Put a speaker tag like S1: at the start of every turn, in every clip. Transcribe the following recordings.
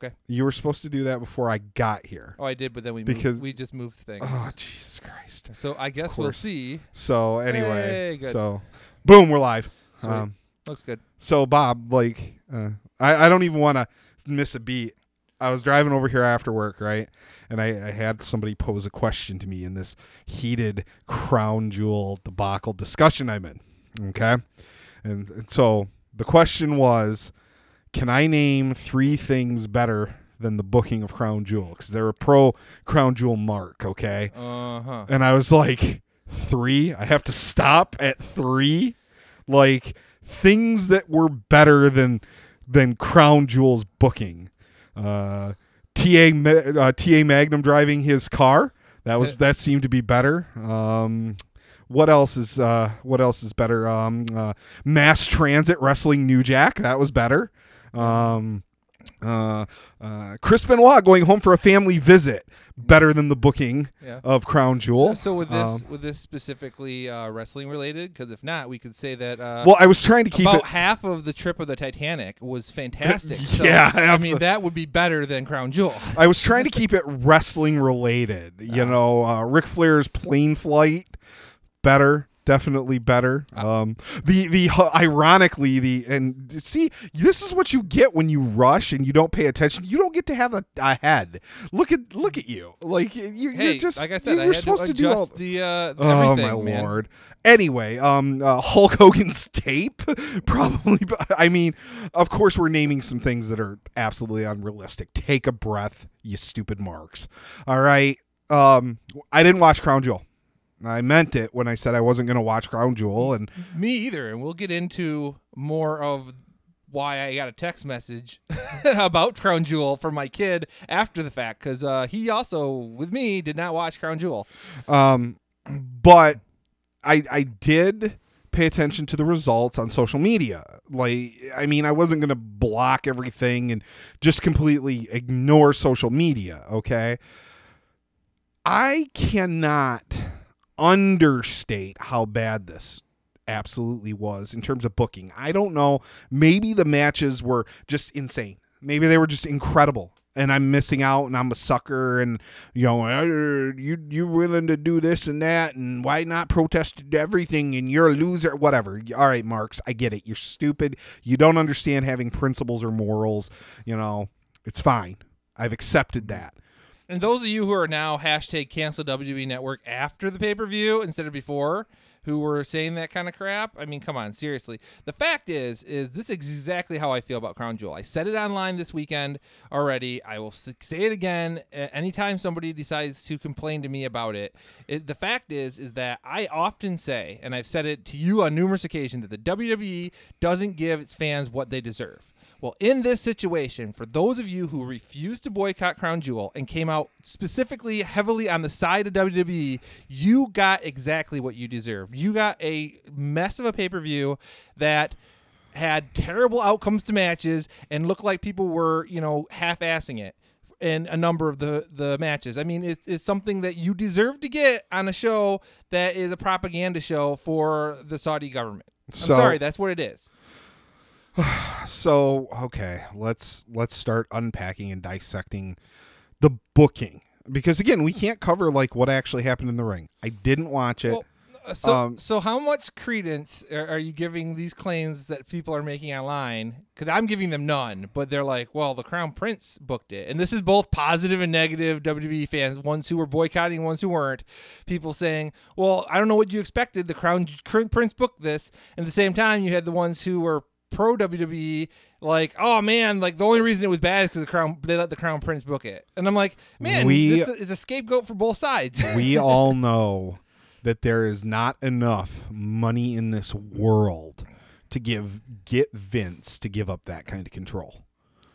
S1: Okay.
S2: You were supposed to do that before I got here.
S1: Oh, I did, but then we just moved things.
S2: Oh, Jesus Christ.
S1: So I guess we'll see.
S2: So anyway,
S1: hey, good.
S2: so boom, we're live.
S1: Looks good.
S2: So Bob, like, I don't even want to miss a beat. I was driving over here after work, right? And I had somebody pose a question to me in this heated Crown Jewel debacle discussion I'm in. Okay. And so the question was, can I name 3 things better than the booking of Crown Jewel? Because they're a pro Crown Jewel mark, okay?
S1: Uh-huh.
S2: And I was like, 3? I have to stop at 3? Like, things that were better than Crown Jewel's booking. TA Magnum driving his car. That seemed to be better. What else is better? Mass Transit wrestling New Jack. That was better. Chris Benoit going home for a family visit. Better than the booking of Crown Jewel.
S1: So with this specifically wrestling related? Because if not, we could say that.
S2: Well, I was trying to keep
S1: about half of the trip of the Titanic was fantastic.
S2: Yeah,
S1: so, I mean that would be better than Crown Jewel.
S2: I was trying to keep it wrestling related. You know, Ric Flair's plane flight, better. Definitely better. Ironically, and see, this is what you get when you rush and you don't pay attention. You don't get to have a head. Look at you. Like you're just
S1: like I said,
S2: you were supposed to do all
S1: the
S2: oh my Lord. Anyway, Hulk Hogan's tape, probably. I mean, of course, we're naming some things that are absolutely unrealistic. Take a breath, you stupid marks. All right. I didn't watch Crown Jewel. I meant it when I said I wasn't going to watch Crown Jewel. And
S1: me either. And we'll get into more of why I got a text message about Crown Jewel from my kid after the fact, because he also, with me, did not watch Crown Jewel.
S2: But I did pay attention to the results on social media. Like, I mean, I wasn't going to block everything and just completely ignore social media, okay? I cannot understate how bad this absolutely was in terms of booking. I don't know. Maybe the matches were just insane. Maybe they were just incredible, and I'm missing out, and I'm a sucker, and you willing to do this and that, and why not protest everything, and you're a loser, whatever. All right, Marks, I get it. You're stupid. You don't understand having principles or morals. You know, it's fine. I've accepted that.
S1: And those of you who are now #cancel WWE Network after the pay-per-view instead of before, who were saying that kind of crap, I mean, come on, seriously. The fact is this is exactly how I feel about Crown Jewel. I said it online this weekend already. I will say it again anytime somebody decides to complain to me about it. The fact is that I often say, and I've said it to you on numerous occasions, that the WWE doesn't give its fans what they deserve. Well, in this situation, for those of you who refused to boycott Crown Jewel and came out specifically heavily on the side of WWE, you got exactly what you deserve. You got a mess of a pay-per-view that had terrible outcomes to matches and looked like people were, half-assing it in a number of the matches. I mean, it's something that you deserve to get on a show that is a propaganda show for the Saudi government. I'm sorry, that's what it is.
S2: So, okay, let's start unpacking and dissecting the booking, because again, we can't cover like what actually happened in the ring. I didn't watch it.
S1: Well, so how much credence are you giving these claims that people are making online? Because I'm giving them none, but they're like, well, the Crown Prince booked it. And this is both positive and negative WWE fans, ones who were boycotting, ones who weren't. People saying, well, I don't know what you expected. The Crown Prince booked this. And at the same time, you had the ones who were pro WWE, like, oh man, like the only reason it was bad is because they let the Crown Prince book it. And I'm like, man, this is a scapegoat for both sides.
S2: We all know that there is not enough money in this world to get Vince to give up that kind of control.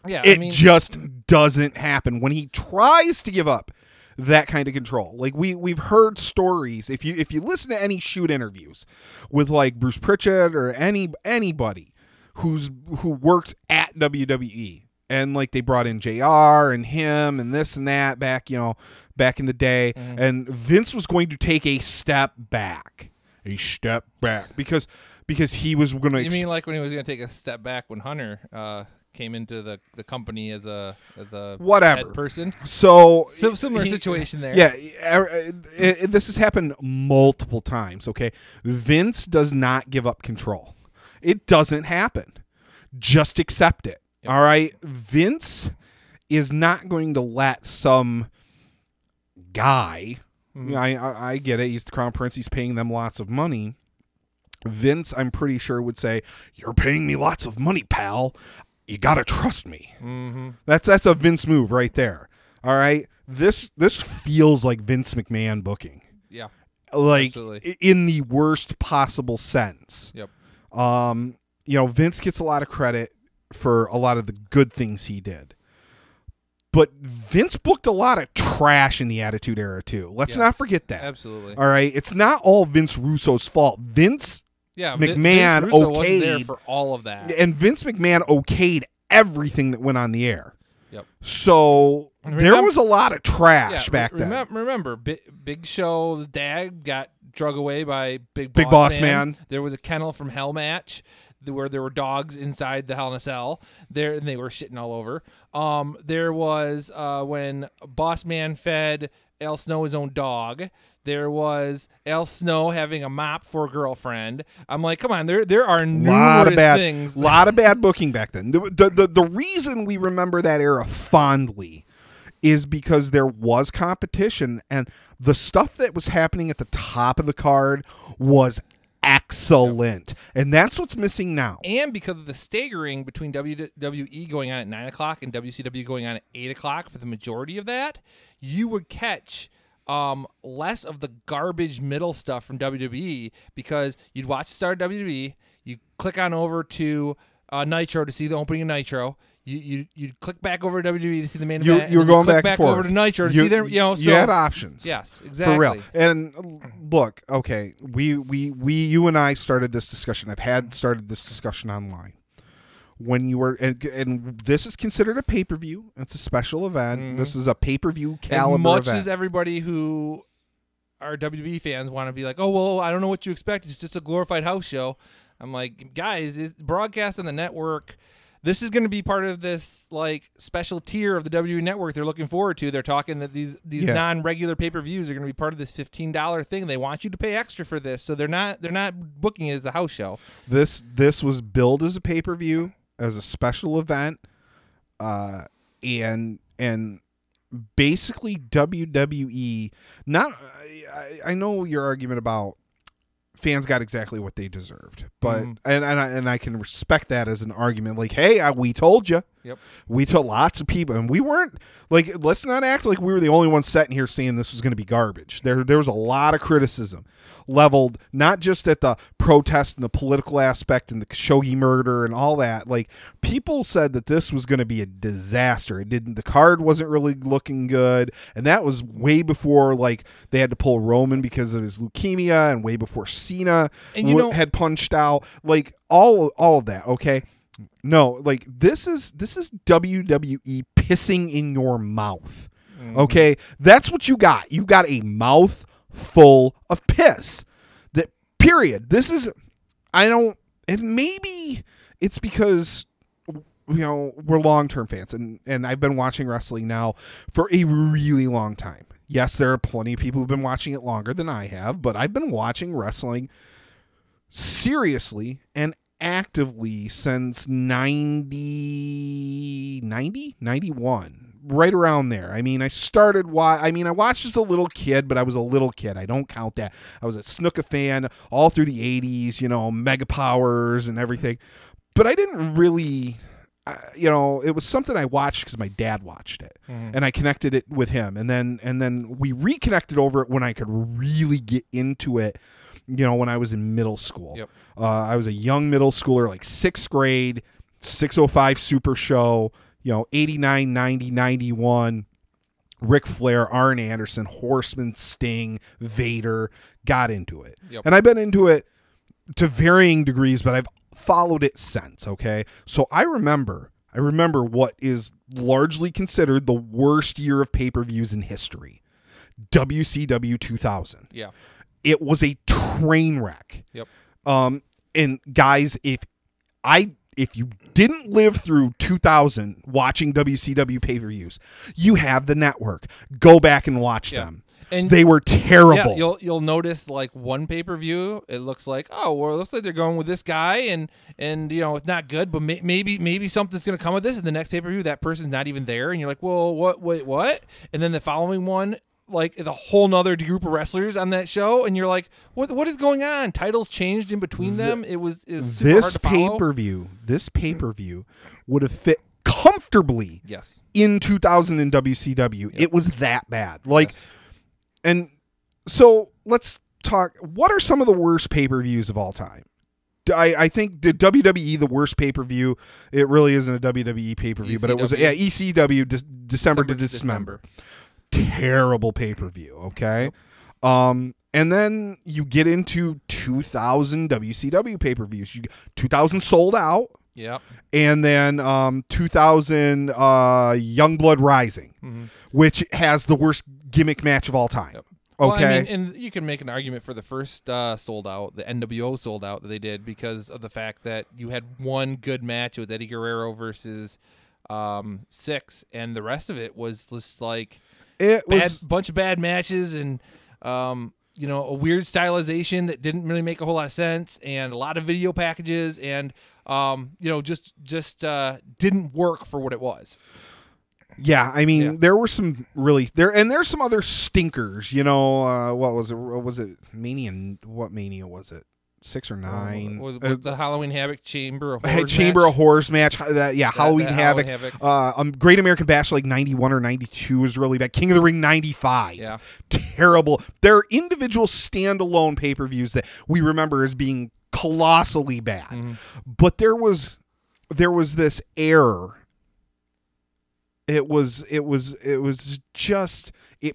S1: Yeah,
S2: it just doesn't happen when he tries to give up that kind of control. Like we've heard stories. If you listen to any shoot interviews with like Bruce Pritchard or anybody who worked at WWE, and like they brought in JR and him and this and that back in the day, and Vince was going to take a step back because he was going to.
S1: You mean like when he was going to take a step back when Hunter came into the company as a
S2: whatever
S1: head person.
S2: So
S1: Similar situation there.
S2: Yeah, this has happened multiple times. Okay, Vince does not give up control. It doesn't happen. Just accept it.
S1: Yep.
S2: All right, Vince is not going to let some guy.
S1: Mm-hmm.
S2: I get it. He's the crown prince. He's paying them lots of money. Vince, I'm pretty sure, would say, "You're paying me lots of money, pal. You gotta trust me."
S1: Mm-hmm.
S2: That's a Vince move right there. All right, this feels like Vince McMahon booking.
S1: Yeah,
S2: like
S1: absolutely.
S2: In the worst possible sense.
S1: Yep.
S2: Vince gets a lot of credit for a lot of the good things he did. But Vince booked a lot of trash in the Attitude Era, too. Let's not forget that.
S1: Absolutely.
S2: All right? It's not all Vince Russo's fault. Vince McMahon
S1: Vince Russo
S2: okayed.
S1: wasn't there for all of that.
S2: And Vince McMahon okayed everything that went on the air.
S1: Yep.
S2: So there was a lot of trash back then.
S1: Remember, Big Show's dad got drug away by Big
S2: Boss Man.
S1: There was a kennel from Hell match where there were dogs inside the Hell in a Cell. And they were shitting all over. There was when Boss Man fed Al Snow his own dog. There was Al Snow having a mop for a girlfriend. I'm like, come on, there are numerous things.
S2: A lot of bad booking back then. The reason we remember that era fondly is because there was competition, and the stuff that was happening at the top of the card was excellent. And that's what's missing now.
S1: And because of the staggering between WWE going on at 9 o'clock and WCW going on at 8 o'clock for the majority of that, you would catch less of the garbage middle stuff from WWE because you'd watch the start of WWE, you click on over to Nitro to see the opening of Nitro. You'd click back over to WWE to see the main event.
S2: You were going back and forth.
S1: Over to Nitro to see their, So
S2: you had options.
S1: Yes, exactly.
S2: For real. And look, okay, you and I started this discussion. I've started this discussion online. When you were, and this is considered a pay-per-view. It's a special event. Mm-hmm. This is a pay-per-view caliber
S1: event. As much
S2: event.
S1: as everybody who are WWE fans want to be like, oh, well, I don't know what you expect. It's just a glorified house show. I'm like, guys, it's broadcast on the network. This is going to be part of this like special tier of the WWE network they're looking forward to. They're talking that these non-regular pay-per-views are going to be part of this $15 thing. They want you to pay extra for this, so they're not booking it as a house show.
S2: This was billed as a pay-per-view, as a special event, and basically WWE. I know your argument about fans got exactly what they deserved, but and I can respect that as an argument. Like, hey, we told you.
S1: Yep.
S2: We told lots of people, and we weren't like. Let's not act like we were the only ones sitting here saying this was going to be garbage. There was a lot of criticism leveled not just at the protest and the political aspect and the Khashoggi murder and all that. Like, people said that this was going to be a disaster. The card wasn't really looking good, and that was way before like they had to pull Roman because of his leukemia, and way before Cena had punched out. Like all of that. Okay. No, like this is WWE pissing in your mouth. Mm-hmm. Okay? That's what you got. You got a mouth full of piss. That period. This is and maybe it's because we're long-term fans and I've been watching wrestling now for a really long time. Yes, there are plenty of people who've been watching it longer than I have, but I've been watching wrestling seriously and actively since 91, right around there. I mean, I watched as a little kid, but I was a little kid. I don't count that. I was a Snuka fan all through the 80s, Mega Powers and everything. But I didn't really, it was something I watched because my dad watched it, and I connected it with him. And then we reconnected over it when I could really get into it. When I was in middle school. Yep. I was a young middle schooler, like 6th grade, 605 Super Show, 89, 90, 91, Ric Flair, Arn Anderson, Horseman, Sting, Vader, got into it. Yep. And I've been into it to varying degrees, but I've followed it since, okay? So I remember what is largely considered the worst year of pay-per-views in history. WCW 2000.
S1: Yeah.
S2: It was a train wreck.
S1: Yep.
S2: And guys, if I didn't live through 2000 watching WCW pay-per-views, you have the network. Go back and watch them. And they were terrible.
S1: Yeah, you'll notice like one pay-per-view, it looks like, oh, well, it looks like they're going with this guy, and it's not good, but maybe something's going to come of this. And the next pay-per-view, that person's not even there, and you're like, well, what? And then the following one, like the whole nother group of wrestlers on that show, and you're like, what is going on? Titles changed in between them. It was super hard to follow.
S2: This pay-per-view would have fit comfortably in 2000 in WCW. Yep. It was that bad. And so let's talk. What are some of the worst pay-per-views of all time? I think the WWE, the worst pay-per-view, it really isn't a WWE pay-per-view, but it was ECW December to Dismember. Terrible pay-per-view, okay? Yep. And then you get into 2000 WCW pay-per-views. 2000 Sold Out.
S1: Yep.
S2: And then 2000 Youngblood Rising, which has the worst gimmick match of all time.
S1: Yep.
S2: Okay.
S1: Well, I mean, and you can make an argument for the first Sold Out, the NWO Sold Out that they did, because of the fact that you had one good match with Eddie Guerrero versus Six, and the rest of it was just like a bunch of bad matches and a weird stylization that didn't really make a whole lot of sense, and a lot of video packages, and just didn't work for what it was.
S2: Yeah, I mean, there were some and there's some other stinkers. What was it? Was it Mania? What Mania was it? 6 or 9?
S1: The Halloween Havoc Chamber of Horrors
S2: of Horrors match. Halloween Havoc. Great American Bash like 91 or 92 was really bad. King of the Ring 95.
S1: Yeah.
S2: Terrible. There are individual standalone pay-per-views that we remember as being colossally bad. Mm-hmm. But there was this error. It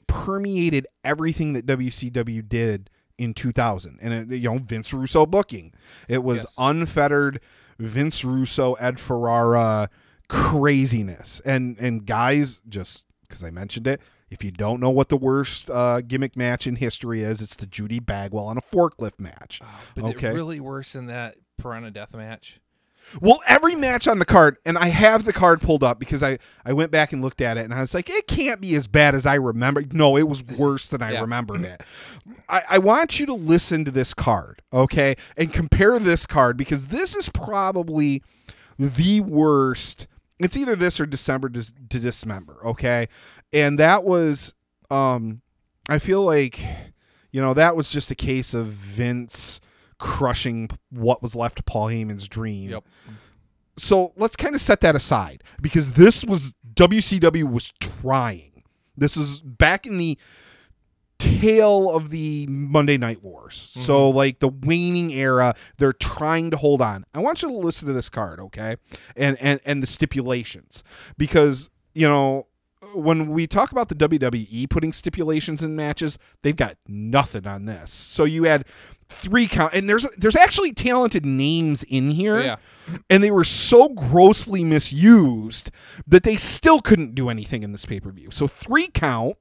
S2: permeated everything that WCW did in 2000, and Vince Russo booking. It was unfettered Vince Russo, Ed Ferrara craziness, and guys, just because I mentioned it, if you don't know what the worst gimmick match in history is, it's the Judy Bagwell on a forklift match.
S1: But it really worse than that Piranha Death match.
S2: Well, every match on the card, and I have the card pulled up because I went back and looked at it, and I was like, it can't be as bad as I remember. No, it was worse than I remembered it. I want you to listen to this card, okay, and compare this card, because this is probably the worst. It's either this or December to Dismember, okay? And that was, I feel like, that was just a case of Vince crushing what was left of Paul Heyman's dream.
S1: Yep.
S2: So let's kind of set that aside, because WCW was trying. This is back in the tail of the Monday Night Wars. Mm-hmm. So like the waning era, they're trying to hold on. I want you to listen to this card, okay? And the stipulations, because, when we talk about the WWE putting stipulations in matches, they've got nothing on this. So you had 3 count, and there's actually talented names in here, and they were so grossly misused that they still couldn't do anything in this pay-per-view. So 3 count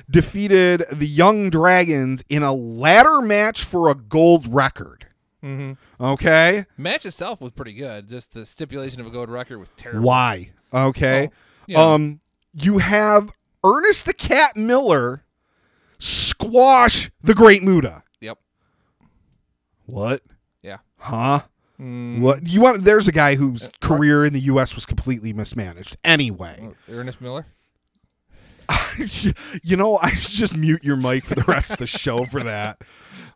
S2: defeated the Young Dragons in a ladder match for a gold record.
S1: Mm-hmm.
S2: Okay?
S1: Match itself was pretty good. Just the stipulation of a gold record was terrible.
S2: Why? Okay. You have Ernest the Cat Miller squash the Great Muta.
S1: Yep.
S2: What?
S1: Yeah.
S2: Huh? What you want? There's a guy whose career in the U.S. was completely mismanaged. Anyway,
S1: Ernest Miller.
S2: I should just mute your mic for the rest of the show for that.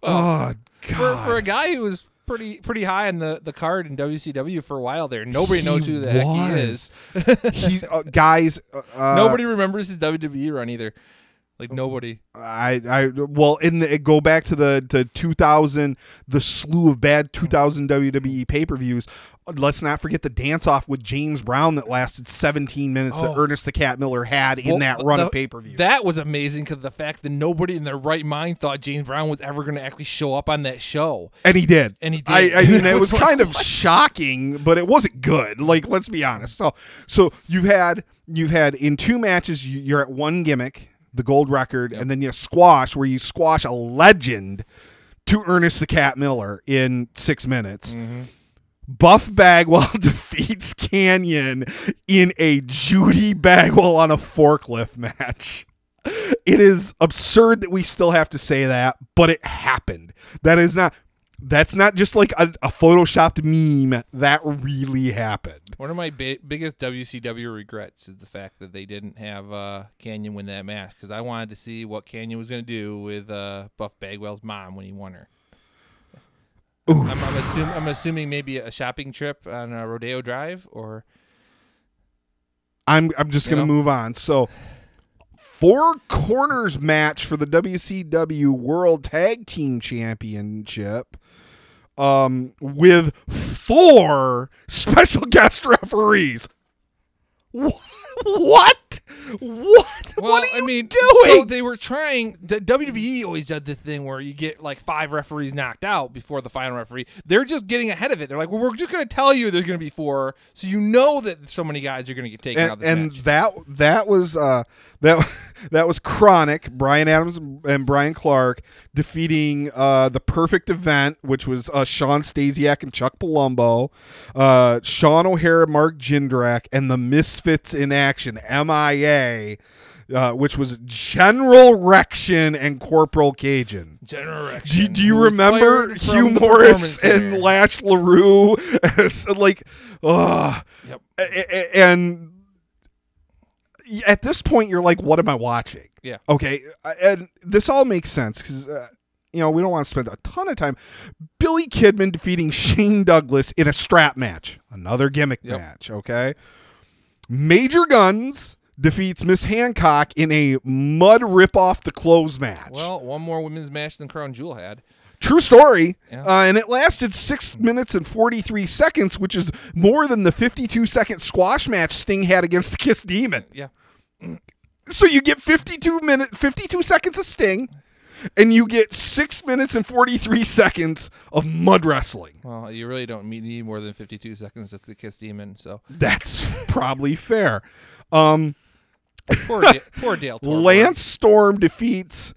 S2: Oh God!
S1: For a guy who was pretty high on the card in WCW for a while there, nobody knows who the heck he is.
S2: He's guys.
S1: Nobody remembers his WWE run either. Like nobody.
S2: Go back to the 2000, the slew of bad 2000 WWE pay-per-views. Let's not forget the dance-off with James Brown that lasted 17 minutes that Ernest the Cat Miller had in that run of pay-per-view.
S1: That was amazing, because the fact that nobody in their right mind thought James Brown was ever going to actually show up on that show.
S2: And he did. I mean, it was
S1: like,
S2: kind of shocking, but it wasn't good. Like, let's be honest. So you've had in 2 matches, you're at 1 gimmick, the gold record, and then you squash a legend to Ernest the Cat Miller in 6 minutes.
S1: Mm-hmm.
S2: Buff Bagwell defeats Canyon in a Judy Bagwell on a forklift match. It is absurd that we still have to say that, but it happened. That's not just like a photoshopped meme. That really happened.
S1: One of my biggest WCW regrets is the fact that they didn't have Canyon win that match, because I wanted to see what Canyon was going to do with Buff Bagwell's mom when he won her. I'm assuming maybe a shopping trip on Rodeo Drive, or
S2: I'm just going to move on. So, 4 corners match for the WCW World Tag Team Championship, with 4 special guest referees. What?
S1: Well,
S2: what are you doing?
S1: So they were trying. The WWE always did the thing where you get like 5 referees knocked out before the final referee. They're just getting ahead of it. They're like, well, we're just going to tell you there's going to be 4, so you know that so many guys are going to get taken out of the match.
S2: That was Chronic, Brian Adams and Brian Clark defeating the Perfect Event, which was Sean Stasiak and Chuck Palumbo, Sean O'Hara, Mark Jindrak, and the Misfits in Action, MIA, which was General Rection and Corporal Cajun.
S1: General Rection.
S2: Do you remember Hugh Morris and Lash LaRue?
S1: Yep.
S2: And at this point, you're like, what am I watching?
S1: Yeah.
S2: Okay. And this all makes sense because, we don't want to spend a ton of time. Billy Kidman defeating Shane Douglas in a strap match. Another gimmick match. Okay. Major Guns defeats Miss Hancock in a mud rip off the clothes match.
S1: Well, one more women's match than Crown Jewel had.
S2: True story.
S1: Yeah.
S2: And it lasted 6 minutes and 43 seconds, which is more than the 52-second squash match Sting had against the Kiss Demon.
S1: Yeah.
S2: So you get 52 seconds of Sting, and you get 6 minutes and 43 seconds of mud wrestling.
S1: Well, you really don't need more than 52 seconds of the Kiss Demon, so
S2: that's probably fair.
S1: Poor Dale Torborg.
S2: Lance Storm defeats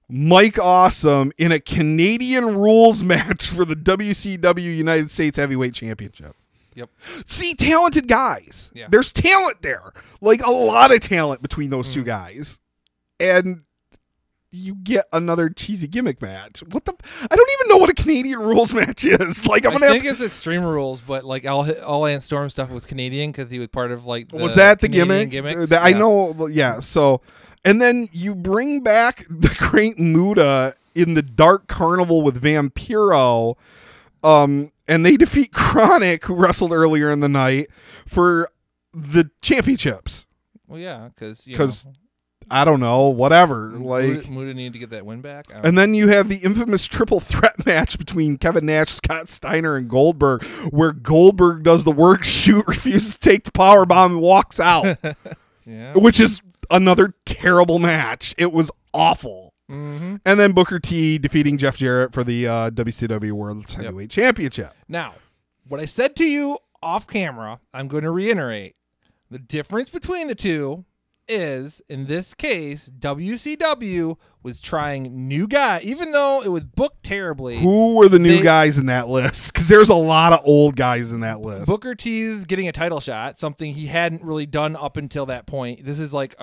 S2: Mike Awesome in a Canadian rules match for the WCW United States Heavyweight Championship.
S1: Yep.
S2: See, talented guys.
S1: Yeah.
S2: There's talent there. Like a lot of talent between those two guys. And you get another cheesy gimmick match. I don't even know what a Canadian rules match is. Like I
S1: think it's Extreme Rules, but like all Lance Storm stuff was Canadian because he was part of like
S2: was that the
S1: Canadian
S2: gimmick? I know. Yeah. So, and then you bring back the Great Muta in the Dark Carnival with Vampiro, and they defeat Chronic, who wrestled earlier in the night, for the championships.
S1: Well, yeah, because
S2: I don't know, whatever. Like
S1: Muta needed to get that win back.
S2: And then you have the infamous triple threat match between Kevin Nash, Scott Steiner, and Goldberg, where Goldberg does the work shoot, refuses to take the power bomb, and walks out.
S1: Yeah.
S2: Which is another terrible match. It was awful.
S1: Mm-hmm.
S2: And then Booker T defeating Jeff Jarrett for the WCW World Heavyweight Championship.
S1: Now, what I said to you off camera, I'm going to reiterate. The difference between the two is, in this case, WCW was trying new guys, even though it was booked terribly.
S2: Who were the new guys in that list? Because there's a lot of old guys in that list.
S1: Booker T's getting a title shot, something he hadn't really done up until that point. This is like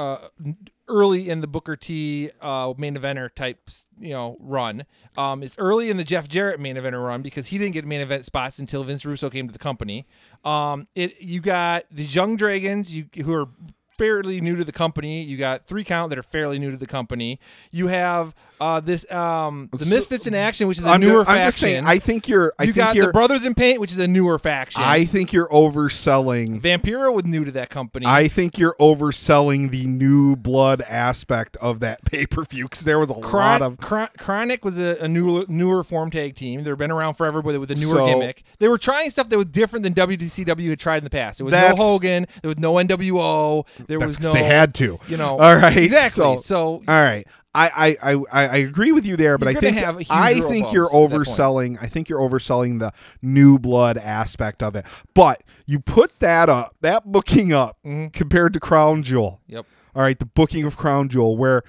S1: early in the Booker T main eventer type, run. It's early in the Jeff Jarrett main eventer run because he didn't get main event spots until Vince Russo came to the company. You got the Young Dragons, who are fairly new to the company. You got 3 Count that are fairly new to the company. You have the Misfits in Action, which is a newer faction. I'm just saying,
S2: I think you're
S1: the Brothers in Paint, which is a newer faction.
S2: I think you're overselling.
S1: Vampiro was new to that company.
S2: I think you're overselling the new blood aspect of that pay-per-view because there was a lot of
S1: Chronic was a newer form tag team. They've been around forever, but with a newer gimmick. They were trying stuff that was different than WCW had tried in the past. There was no Hogan. There was no NWO. There was no.
S2: They had to.
S1: All
S2: right.
S1: Exactly. So
S2: all right. I agree with you there, but I think you're overselling. I think you're overselling the new blood aspect of it. But you put that booking up compared to Crown Jewel.
S1: Yep.
S2: All right, the booking of Crown Jewel, where,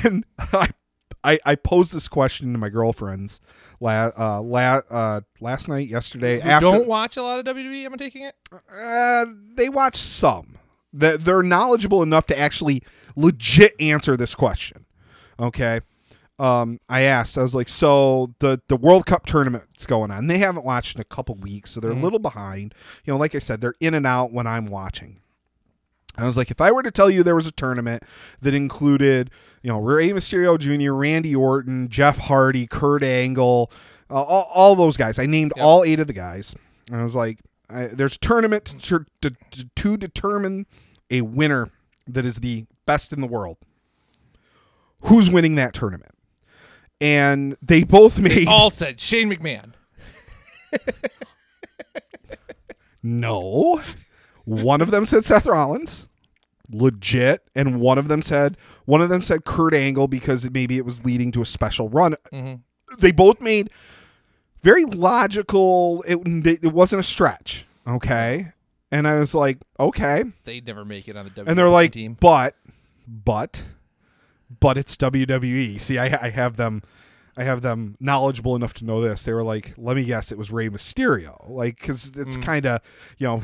S2: and I posed this question to my girlfriends last night, yesterday.
S1: Who don't watch a lot of WWE, I'm taking it?
S2: They watch some. They're knowledgeable enough to actually legit answer this question. Okay. I asked, I was like, so the World Cup tournament's going on. They haven't watched in a couple weeks, so they're a little behind. You know, like I said, they're in and out when I'm watching. I was like, if I were to tell you there was a tournament that included, you know, Rey Mysterio Jr., Randy Orton, Jeff Hardy, Kurt Angle, all those guys. I named all 8 of the guys. And I was like, there's a tournament to determine a winner that is the best in the world. Who's winning that tournament? And they both made...
S1: They all said Shane McMahon.
S2: No. One of them said Seth Rollins. Legit. And one of them said Kurt Angle because maybe it was leading to a special run. Mm-hmm. They both made very logical... It wasn't a stretch. Okay? And I was like, okay.
S1: They'd never make it on the WWE
S2: and they're like,
S1: team.
S2: But it's WWE. See, I have them knowledgeable enough to know this. They were like, let me guess, it was Rey Mysterio. Like, because it's kind of, you know,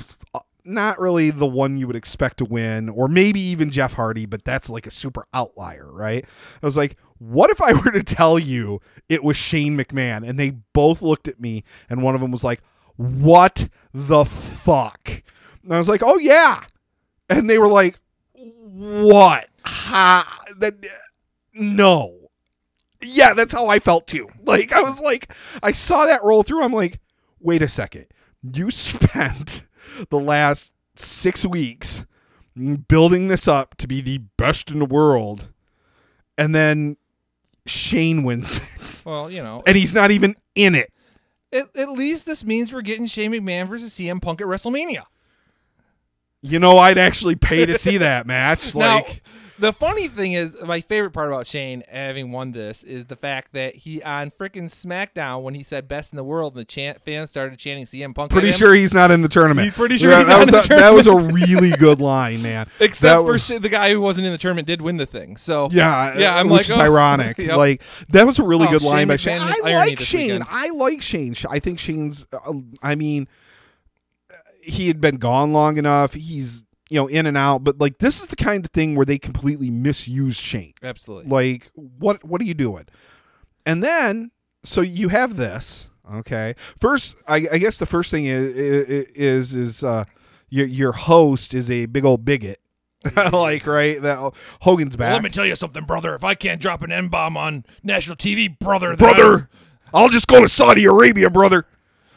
S2: not really the one you would expect to win, or maybe even Jeff Hardy, but that's like a super outlier, right? I was like, what if I were to tell you it was Shane McMahon? And they both looked at me, and one of them was like, what the fuck? And I was like, oh, yeah. And they were like, what? No. Yeah, that's how I felt too. Like, I was like, I saw that roll through. I'm like, wait a second. You spent the last 6 weeks building this up to be the best in the world, and then Shane wins it.
S1: Well, you know.
S2: And he's not even in it.
S1: At least this means we're getting Shane McMahon versus CM Punk at WrestleMania.
S2: You know, I'd actually pay to see that match. Like,
S1: now, the funny thing is, my favorite part about Shane having won this is the fact that he on freaking SmackDown, when he said best in the world, and the fans started chanting CM Punk.
S2: Pretty sure he's not in the tournament.
S1: He's pretty sure he's not in the tournament.
S2: That was a really good line, man.
S1: Except for the guy who wasn't in the tournament did win the thing. So
S2: yeah,
S1: I'm
S2: which
S1: like,
S2: is ironic.
S1: Yep.
S2: Like, that was a really good line by
S1: Shane.
S2: Shane. I like Shane. I think Shane's. I mean, he had been gone long enough. He's, you know, in and out, but like, this is the kind of thing where they completely misuse Shane.
S1: Absolutely.
S2: Like, what are you doing? And then, so you have this, okay. First, I guess the first thing is your host is a big old bigot. Like, right? That Hogan's back.
S1: Well, let me tell you something, brother. If I can't drop an N-bomb on national TV, brother,
S2: I'll just go to Saudi Arabia, brother.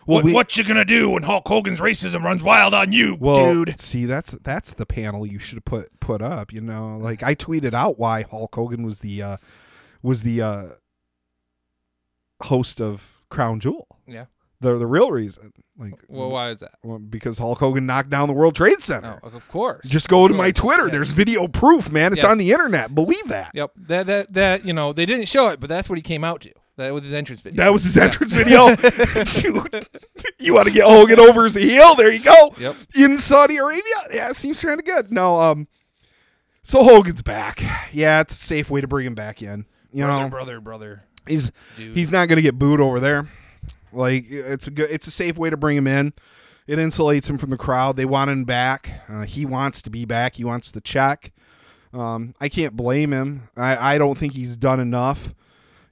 S2: Well,
S1: what you gonna do when Hulk Hogan's racism runs wild on you, dude?
S2: See, that's the panel you should have put up. You know, like, I tweeted out why Hulk Hogan was the host of Crown Jewel.
S1: Yeah,
S2: the real reason. Like,
S1: well, why is that?
S2: Well, because Hulk Hogan knocked down the World Trade Center.
S1: Oh, of course.
S2: Just go to my Twitter. Yeah. There's video proof, man. It's on the internet. Believe that.
S1: Yep. That you know, they didn't show it, but that's what he came out to. That was his entrance video.
S2: That was his entrance video. Dude, you want to get Hogan over as a heel? There you go.
S1: Yep.
S2: In Saudi Arabia. Yeah, seems kind of good. No, so Hogan's back. Yeah, it's a safe way to bring him back in. You know,
S1: brother.
S2: He's not going to get booed over there. Like, it's a safe way to bring him in. It insulates him from the crowd. They want him back. He wants to be back. He wants the check. I can't blame him. I don't think he's done enough.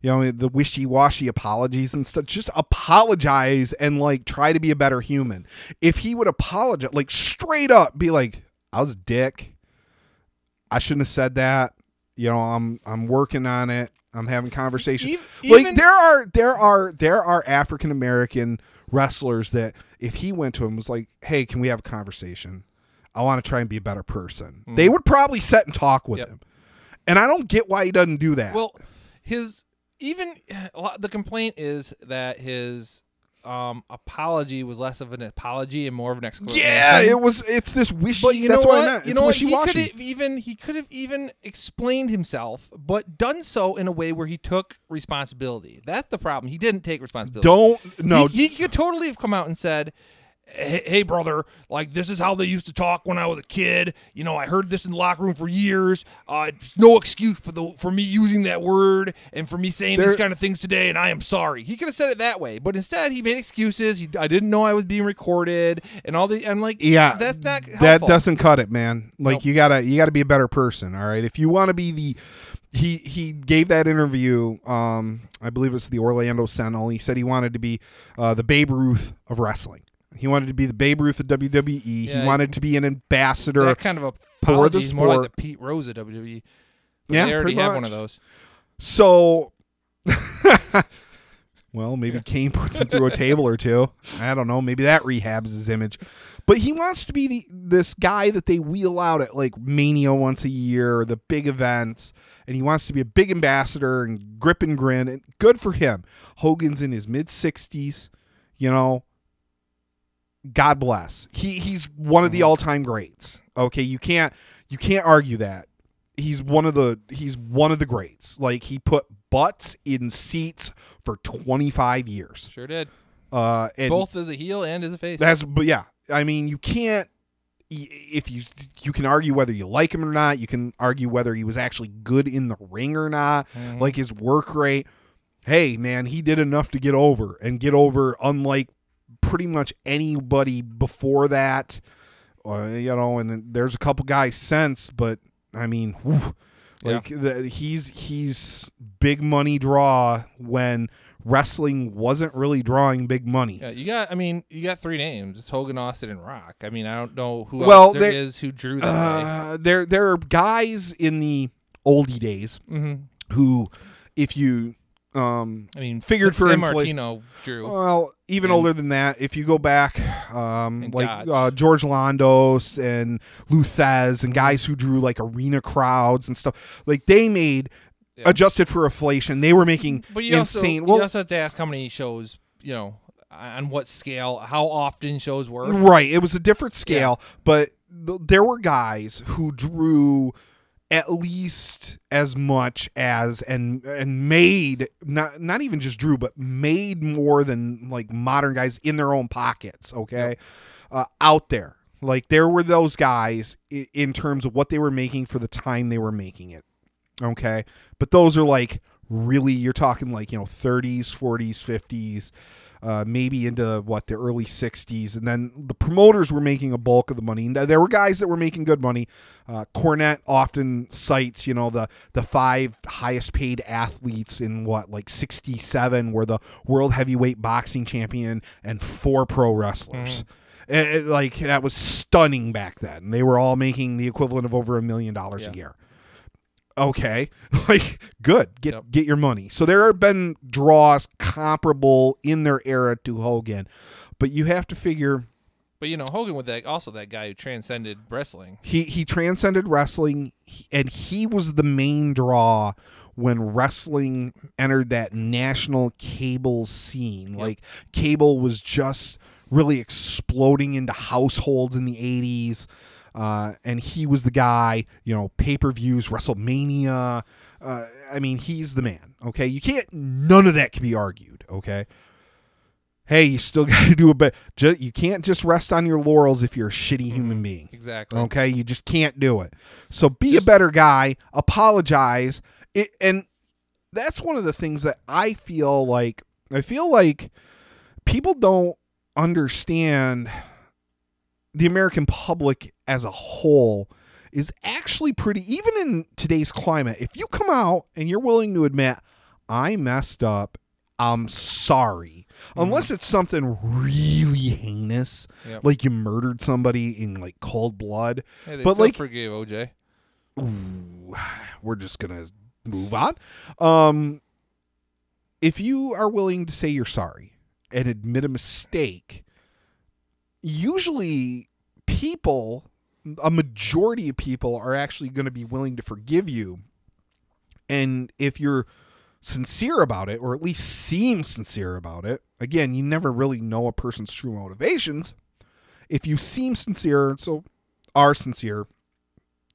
S2: You know, the wishy-washy apologies and stuff. Just apologize and, like, try to be a better human. If he would apologize, like, straight up be like, I was a dick. I shouldn't have said that. You know, I'm working on it. I'm having conversations. Like, there are African American wrestlers that if he went to him was like, hey, can we have a conversation? I want to try and be a better person. Mm. They would probably sit and talk with him. And I don't get why he doesn't do that.
S1: Well, the complaint is that his apology was less of an apology and more of an exclamation.
S2: Yeah, it's this wishy.
S1: But you
S2: that's
S1: know
S2: what
S1: what?
S2: I meant.
S1: You
S2: it's
S1: know what?
S2: wishy-washy.
S1: He could have even explained himself, but done so in a way where he took responsibility. That's the problem. He didn't take responsibility.
S2: No.
S1: He could totally have come out and said, hey brother, like this is how they used to talk when I was a kid. You know, I heard this in the locker room for years. It's no excuse for me using that word and for me saying these kind of things today, and I am sorry. He could have said it that way, but instead he made excuses. I didn't know I was being recorded and all the. I'm like,
S2: yeah,
S1: that's not helpful.
S2: That doesn't cut it, man. Like
S1: Nope.
S2: you gotta be a better person. All right, if you want to be the. He gave that interview. I believe it's the Orlando Sentinel. He said he wanted to be the Babe Ruth of wrestling. He wanted to be the Babe Ruth of WWE.
S1: Yeah,
S2: he wanted to be an ambassador.
S1: That kind of a
S2: for the
S1: apology is more like
S2: sport.
S1: the Pete Rose of WWE. But
S2: Yeah,
S1: they already
S2: pretty
S1: have
S2: much.
S1: one of those.
S2: So, well, maybe Kane puts him through a table or two. I don't know. Maybe that rehabs his image. But he wants to be this guy that they wheel out at like Mania once a year, or the big events, and he wants to be a big ambassador and grip and grin. And good for him. Hogan's in his mid-60s, you know. God bless. He's one of the all-time greats. Okay, you can't argue that. He's one of the greats. Like, he put butts in seats for 25 years.
S1: Sure did.
S2: And
S1: Both as a heel and as a face.
S2: but yeah, I mean, you can't. If you can argue whether you like him or not. You can argue whether he was actually good in the ring or not.
S1: Mhm.
S2: Like his work rate. Hey, man, he did enough to get over, unlike pretty much anybody before that. You know, and there's a couple guys since, but I mean, whew, like he's big money draw when wrestling wasn't really drawing big money.
S1: Yeah, you got three names. It's Hogan, Austin, and Rock. I mean, I don't know who
S2: Well,
S1: else there is who drew that way.
S2: There are guys in the oldie days who, if you figured for
S1: San
S2: inflation.
S1: Martino drew.
S2: Well, even older than that, if you go back, like
S1: Gotch.
S2: George Landos and Luthez and guys who drew like arena crowds and stuff, like they made adjusted for inflation, they were making insane.
S1: You also have to ask how many shows, you know, on what scale, how often shows were.
S2: Right, it was a different scale, but there were guys who drew at least as much as and made not even just drew, but made more than like modern guys in their own pockets. Okay, out there, like there were those guys in terms of what they were making for the time they were making it. Okay, but those are like really, you're talking like, you know, 30s, 40s, 50s. Maybe into the early 60s, and then the promoters were making a bulk of the money. And there were guys that were making good money. Cornette often cites, you know, the 5 highest paid athletes in like 67 were the world heavyweight boxing champion and 4 pro wrestlers. Like that was stunning back then. They were all making the equivalent of over $1 million a year. Okay, like good, get your money. So there have been draws comparable in their era to Hogan, but you have to figure.
S1: But you know, Hogan was that guy who transcended wrestling.
S2: He transcended wrestling, and he was the main draw when wrestling entered that national cable scene. Like cable was just really exploding into households in the 80s. And he was the guy, you know, pay-per-views, WrestleMania. I mean, he's the man, okay? None of that can be argued, okay? Hey, you still got to do a bit. You can't just rest on your laurels if you're a shitty human being.
S1: Exactly.
S2: Okay? You just can't do it. So be a better guy, apologize. And that's one of the things that I feel like people don't understand. The American public as a whole is actually pretty, even in today's climate, if you come out and you're willing to admit, I messed up, I'm sorry, unless it's something really heinous, like you murdered somebody in like cold blood.
S1: Hey,
S2: but like,
S1: forgive OJ.
S2: We're just going to move on. If you are willing to say you're sorry and admit a mistake, usually a majority of people are actually going to be willing to forgive you. And if you're sincere about it, or at least seem sincere about it, again, you never really know a person's true motivations. If you seem sincere, so are sincere,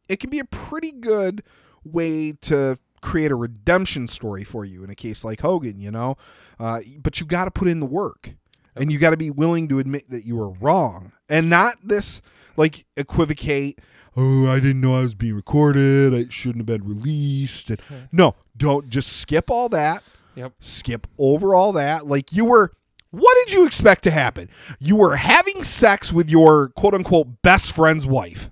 S2: it can be a pretty good way to create a redemption story for you in a case like Hogan, you know, but you got to put in the work. And you got to be willing to admit that you were wrong, and not this like equivocate. Oh, I didn't know I was being recorded. It shouldn't have been released. And no, don't just skip all that.
S1: Yep.
S2: Skip over all that. Like you were. What did you expect to happen? You were having sex with your quote unquote best friend's wife.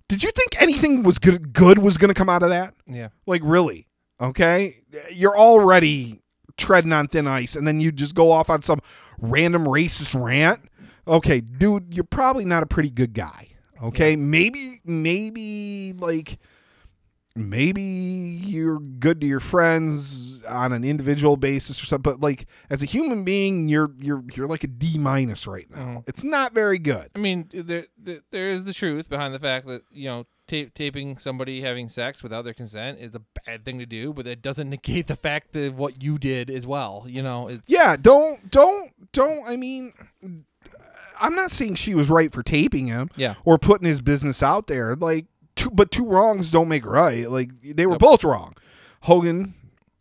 S2: Did you think anything was good was going to come out of that?
S1: Yeah.
S2: Like really? Okay. You're already treading on thin ice, and then you just go off on some random racist rant. Okay, dude, you're probably not a pretty good guy. Okay, yeah. Maybe you're good to your friends on an individual basis or something, but like as a human being, you're like a D- right now. Mm-hmm. It's not very good.
S1: I mean, there is the truth behind the fact that taping somebody having sex without their consent is a bad thing to do, but it doesn't negate the fact that what you did as well. It's
S2: Don't. I mean, I'm not saying she was right for taping him, or putting his business out there. Like, but two wrongs don't make right. Like they were both wrong. Hogan,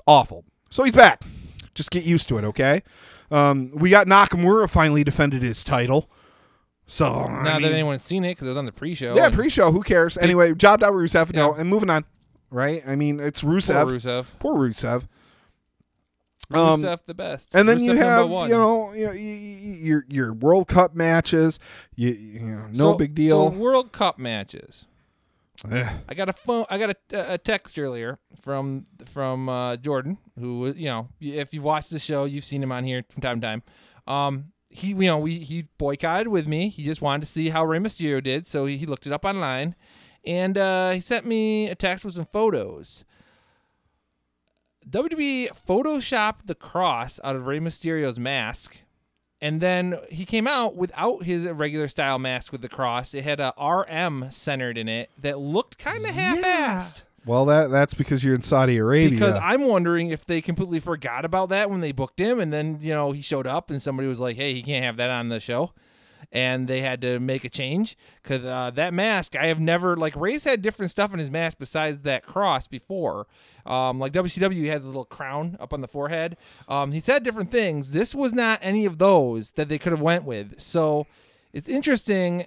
S2: awful. So he's back. Just get used to it, okay? We got Nakamura finally defended his title. So
S1: not that anyone's seen it because it was on the pre-show.
S2: Yeah, pre-show. Who cares? Anyway, job out Rusev. Yeah. No, and moving on. Right? I mean, it's Rusev. Poor Rusev.
S1: Rusev the best.
S2: And then
S1: Rusev
S2: you have your World Cup matches. No big deal.
S1: So World Cup matches. I got a text earlier from Jordan, who if you've watched the show, you've seen him on here from time to time. He boycotted with me. He just wanted to see how Rey Mysterio did, so he looked it up online, and he sent me a text with some photos. WWE photoshopped the cross out of Rey Mysterio's mask, and then he came out without his regular style mask with the cross. It had a RM centered in it that looked kind of half-assed.
S2: Well, that's because you're in Saudi Arabia.
S1: Because I'm wondering if they completely forgot about that when they booked him, and then he showed up and somebody was like, "Hey, he can't have that on the show," and they had to make a change because that mask I have never Ray's had different stuff in his mask besides that cross before. Like WCW had the little crown up on the forehead. He's had different things. This was not any of those that they could have went with. So it's interesting.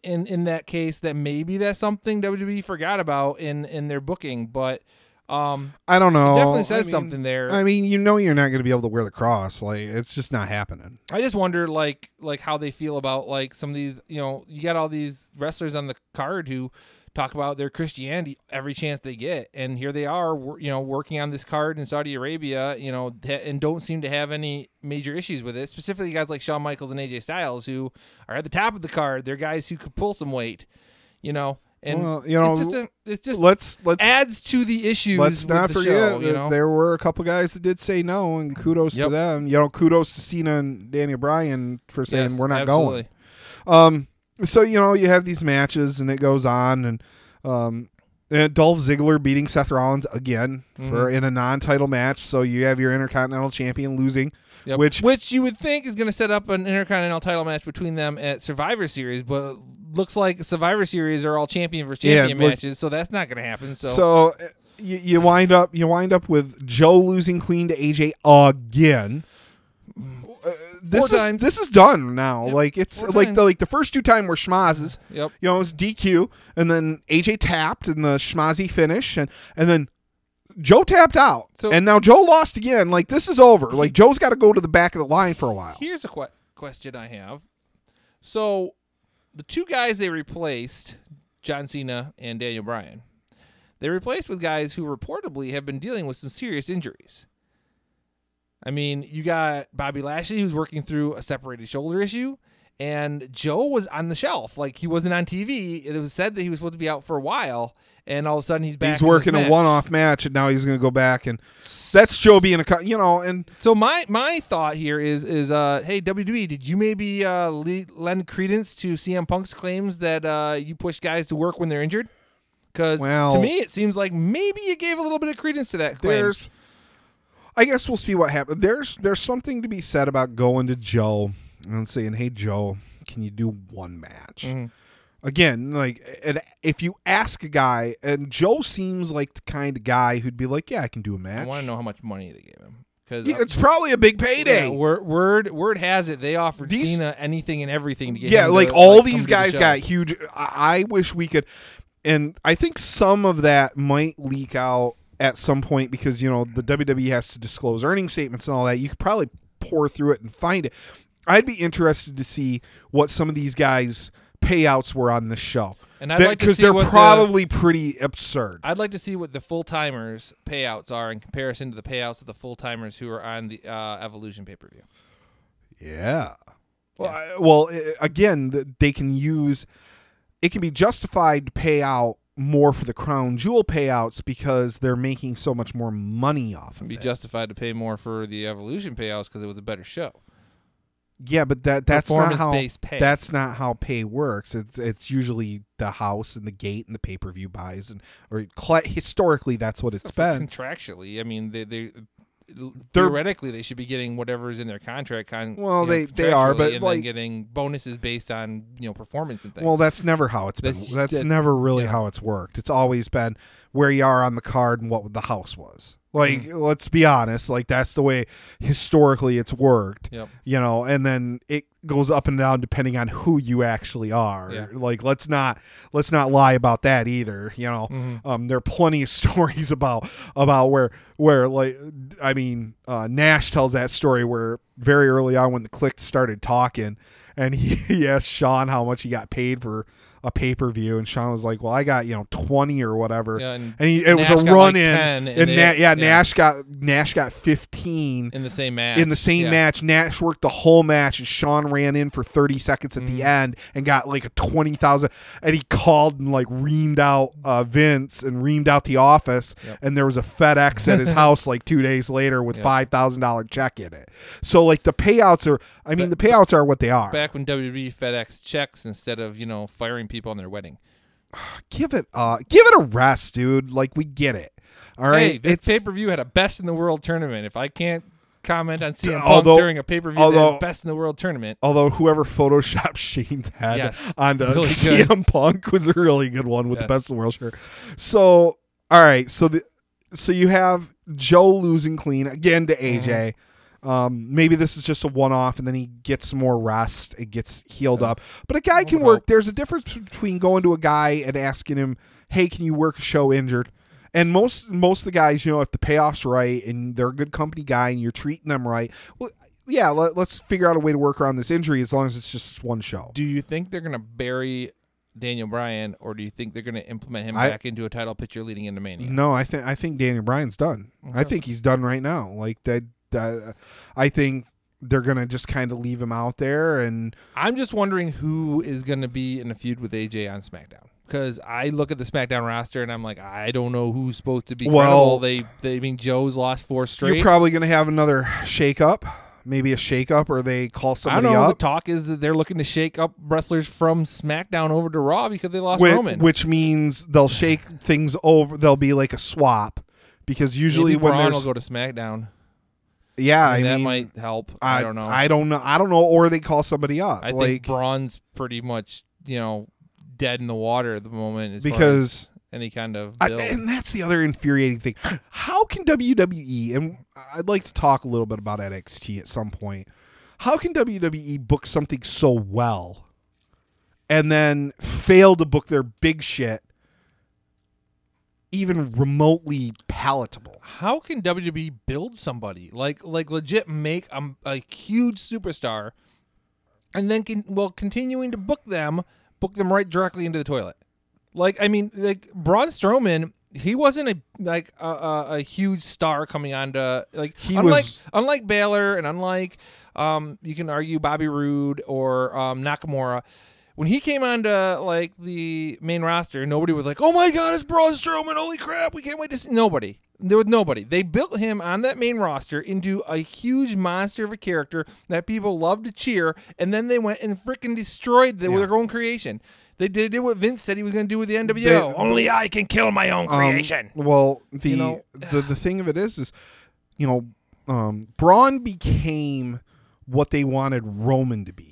S1: In that case, that maybe that's something WWE forgot about in their booking, but
S2: I don't know.
S1: It definitely says something there.
S2: I mean, you're not going to be able to wear the cross. Like, it's just not happening.
S1: I just wonder, like how they feel about some of these. You got all these wrestlers on the card who talk about their Christianity every chance they get, and here they are, working on this card in Saudi Arabia, and don't seem to have any major issues with it. Specifically, guys like Shawn Michaels and AJ Styles, who are at the top of the card. They're guys who could pull some weight, And it's just let's adds to the issues.
S2: Let's not forget
S1: show,
S2: there were a couple guys that did say no, and kudos to them. Kudos to Cena and Daniel Bryan for saying we're not
S1: absolutely.
S2: Going. So, you have these matches, and it goes on, and Dolph Ziggler beating Seth Rollins again in a non-title match. So you have your Intercontinental Champion losing,
S1: which you would think is going to set up an Intercontinental title match between them at Survivor Series, but looks like Survivor Series are all champion versus champion matches, so that's not going to happen.
S2: So you wind up with Joe losing clean to AJ again. This is done now.
S1: Yep.
S2: Like it's like the first two time were schmazes.
S1: Yep.
S2: It was DQ, and then AJ tapped in the schmazzy finish, and then Joe tapped out, and now Joe lost again. Like this is over. Like Joe's got to go to the back of the line for a while.
S1: Here's a question I have. So the two guys they replaced, John Cena and Daniel Bryan, they replaced with guys who reportedly have been dealing with some serious injuries. I mean, you got Bobby Lashley, who's working through a separated shoulder issue, and Joe was on the shelf. Like, he wasn't on TV. It was said that he was supposed to be out for a while, and all of a sudden he's back.
S2: He's working a one-off match, and now he's going to go back, and that's Joe being and
S1: so my thought here is hey, WWE, did you maybe lend credence to CM Punk's claims that you push guys to work when they're injured? Because to me, it seems like maybe you gave a little bit of credence to that claim.
S2: I guess we'll see what happens. There's something to be said about going to Joe and saying, "Hey, Joe, can you do one match?" Mm-hmm. Again, if you ask a guy, and Joe seems like the kind of guy who'd be like, "Yeah, I can do a match."
S1: I want to know how much money they gave him. because
S2: it's probably a big payday.
S1: Yeah, word has it they offered Cena anything and everything to get.
S2: Yeah,
S1: him
S2: like
S1: to,
S2: all
S1: like,
S2: these
S1: come to the
S2: guys
S1: show.
S2: got huge. I wish we could, and I think some of that might leak out at some point because the WWE has to disclose earnings statements and all that. You could probably pour through it and find it. I'd be interested to see what some of these guys' payouts were on this show.
S1: And I'd like to see
S2: they're
S1: what
S2: probably pretty absurd.
S1: I'd like to see what the full-timers payouts are in comparison to the payouts of the full-timers who are on the Evolution pay-per-view.
S2: Yeah. Well, again, they can use – it can be justified to pay out more for the Crown Jewel payouts because they're making so much more money off of it.
S1: It can be justified to pay more for the Evolution payouts because it was a better show.
S2: Yeah, but that's not how
S1: pay.
S2: That's not how pay works. It's usually the house and the gate and the pay-per-view buys historically that's what it's been.
S1: Contractually, I mean they theoretically they should be getting whatever's in their contract.
S2: They are, but
S1: and then getting bonuses based on performance and things.
S2: Well, that's never how it's been. That's never really how it's worked. It's always been where you are on the card and what the house was. Like, let's be honest. Like, that's the way historically it's worked.
S1: Yep.
S2: And then it goes up and down depending on who you actually are.
S1: Yeah.
S2: Like, let's not lie about that either. There are plenty of stories about where like, I mean, Nash tells that story where very early on when the Clique started talking, and he asked Shawn how much he got paid for a pay-per-view, and Shawn was like, well, I got 20 or whatever, and it was a run in, and Nash got 15
S1: in the same match.
S2: Nash worked the whole match, and Shawn ran in for 30 seconds at the end and got like a 20,000, and he called and like reamed out Vince and reamed out the office, and there was a FedEx at his house like 2 days later with $5,000 check in it. So like the payouts are what they are.
S1: Back when WWE FedEx checks instead of firing people on their wedding.
S2: Give it a rest, dude. Like, we get it. All right.
S1: Hey, this pay-per-view had a best in the world tournament. If I can't comment on CM Punk during a pay-per-view that had best in the world tournament.
S2: Although whoever photoshopped Shane's head onto really CM Punk was a really good one with the best in the world shirt. So, all right. So you have Joe losing clean again to AJ. Maybe this is just a one-off, and then he gets some more rest. It gets healed up. But a guy can work. There's a difference between going to a guy and asking him, hey, can you work a show injured? And most of the guys, if the payoff's right and they're a good company guy and you're treating them right, well, yeah, let's figure out a way to work around this injury as long as it's just one show.
S1: Do you think they're going to bury Daniel Bryan, or do you think they're going to implement him back into a title picture leading into Mania?
S2: No, I think Daniel Bryan's done. Okay. I think he's done right now. Like that. I think they're going to just kind of leave him out there. And
S1: I'm just wondering who is going to be in a feud with AJ on SmackDown. Because I look at the SmackDown roster and I'm like, I don't know who's supposed to be credible. They Joe's lost 4 straight.
S2: You're probably going to have another shake-up. Maybe a shake-up, or they call somebody up.
S1: I don't know. The talk is that they're looking to shake up wrestlers from SmackDown over to Raw because they lost Roman.
S2: Which means they'll shake things over. There'll be like a swap. Because usually
S1: maybe
S2: when
S1: Braun will go to SmackDown.
S2: Yeah,
S1: that might help. I don't know.
S2: I don't know. Or they call somebody up.
S1: I think Braun's pretty much, dead in the water at the moment
S2: because
S1: any kind of build.
S2: And that's the other infuriating thing. How can WWE, and I'd like to talk a little bit about NXT at some point, how can WWE book something so well and then fail to book their big shit even remotely palatable?
S1: How can WWE build somebody like legit make a huge superstar and then continuing to book them right directly into the toilet? Like, I mean, like Braun Strowman, he wasn't a huge star coming on to unlike Baylor and unlike you can argue Bobby Roode or Nakamura. When he came onto like the main roster, nobody was like, "Oh my God, it's Braun Strowman! Holy crap, we can't wait to see." Nobody. There was nobody. They built him on that main roster into a huge monster of a character that people loved to cheer, and then they went and freaking destroyed their own creation. They did what Vince said he was going to do with the NWO. Only I can kill my own creation.
S2: Well, the thing of it is Braun became what they wanted Roman to be.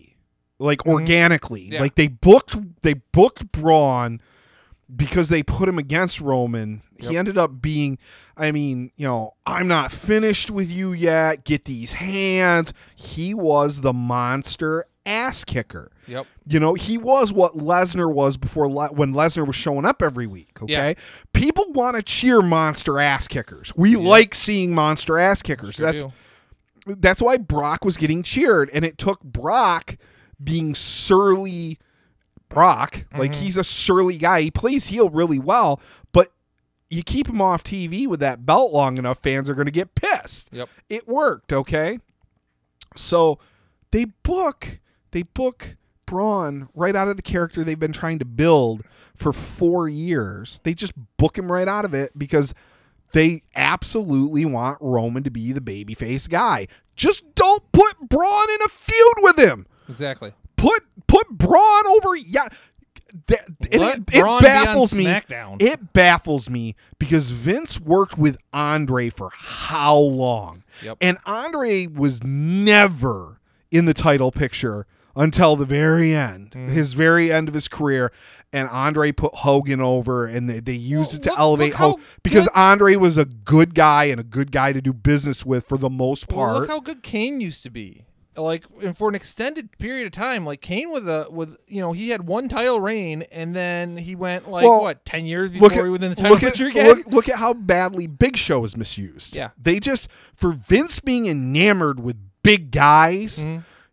S2: Like organically, like they booked Braun because they put him against Roman, he ended up being, I mean, I'm not finished with you yet. Get these hands. He was the monster ass kicker.
S1: Yep.
S2: He was what Lesnar was before when Lesnar was showing up every week. Okay. Yeah. People want to cheer monster ass kickers. We like seeing monster ass kickers.
S1: Sure
S2: That's why Brock was getting cheered, and it took Brock being surly. Brock, like he's a surly guy. He plays heel really well, but you keep him off TV with that belt long enough, fans are going to get pissed.
S1: Yep.
S2: It worked, okay? So they book Braun right out of the character they've been trying to build for 4 years. They just book him right out of it because they absolutely want Roman to be the babyface guy. Just don't put Braun in a feud with him.
S1: Exactly.
S2: Put Braun over. Yeah, it baffles me.
S1: Smackdown.
S2: It baffles me because Vince worked with Andre for how long?
S1: Yep.
S2: And Andre was never in the title picture until the very end, his very end of his career. And Andre put Hogan over, and they used it to elevate Hogan because Andre was a good guy and a good guy to do business with for the most part.
S1: Look how good Kane used to be. Like, and for an extended period of time, like Kane he had one title reign, and then he went 10 years before he was in the title picture again.
S2: Look at how badly Big Show is misused.
S1: Yeah,
S2: they just, for Vince being enamored with big guys,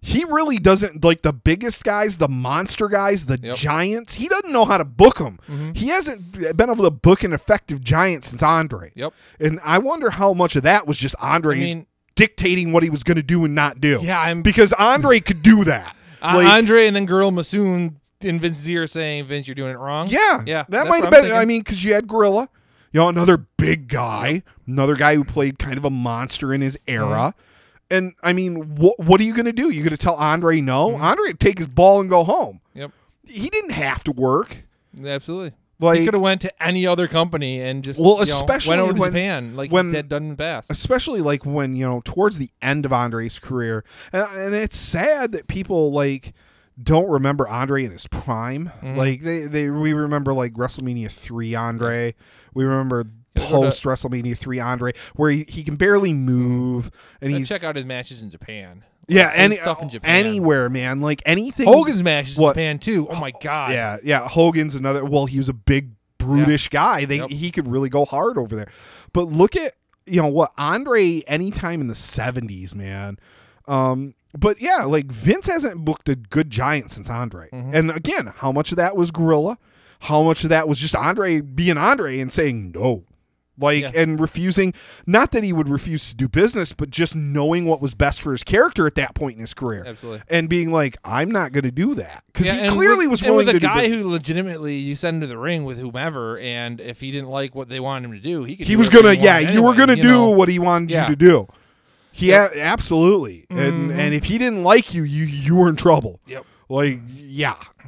S2: he really doesn't like the biggest guys, the monster guys, the giants. He doesn't know how to book them. He hasn't been able to book an effective giant since Andre.
S1: Yep,
S2: and I wonder how much of that was just Andre. Dictating what he was going to do and not do.
S1: Yeah,
S2: because Andre could do that.
S1: Andre and then Gorilla Monsoon in Vince's ear saying, "Vince, you're doing it wrong."
S2: Yeah. That might have been. I mean, because you had Gorilla, another big guy, another guy who played kind of a monster in his era. And I mean, what are you going to do? You going to tell Andre no? Andre would take his ball and go home.
S1: Yep.
S2: He didn't have to work.
S1: Absolutely.
S2: Like,
S1: he could have went to any other company and just
S2: especially
S1: went over to Japan like he had done in the past.
S2: Especially like when towards the end of Andre's career, and it's sad that people don't remember Andre in his prime. Like we remember like WrestleMania 3 Andre. We remember post WrestleMania 3 Andre where he can barely move and he's
S1: check out his matches in Japan.
S2: Yeah,
S1: stuff in Japan.
S2: Anywhere, man. Like anything.
S1: Hogan's matches in Japan too. Oh my god.
S2: Yeah. Hogan's another. Well, he was a big, brutish guy. He could really go hard over there. But look at what Andre anytime in the 70s, man. But yeah, like Vince hasn't booked a good giant since Andre. And again, how much of that was Gorilla? How much of that was just Andre being Andre and saying no? And refusing, not that he would refuse to do business, but just knowing what was best for his character at that point in his career.
S1: Absolutely.
S2: And being like, I'm not going to do that. Because he clearly was willing to do business.
S1: And with a guy who legitimately you send him to the ring with whomever, and if he didn't like what they wanted him to do,
S2: you were going to do what he wanted you to do. Absolutely. And if he didn't like you, you were in trouble.
S1: Yep.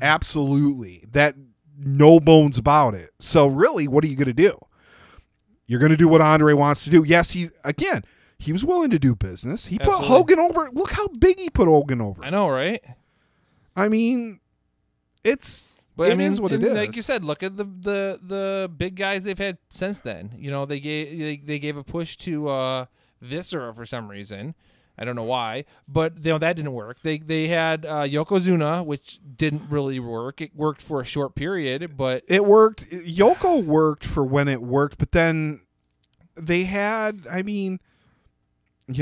S2: Absolutely. That, no bones about it. So really, what are you going to do? You're going to do what Andre wants to do. Yes, he was willing to do business. He put Hogan over. Look how big he put Hogan over.
S1: I know, right?
S2: I mean, it is what it is.
S1: Like you said, look at the big guys they've had since then. They gave a push to Viscera for some reason. I don't know why, but that didn't work. They had Yokozuna, which didn't really work. It worked for a short period, but
S2: it worked. Yoko worked for when it worked, but then they had. I mean, I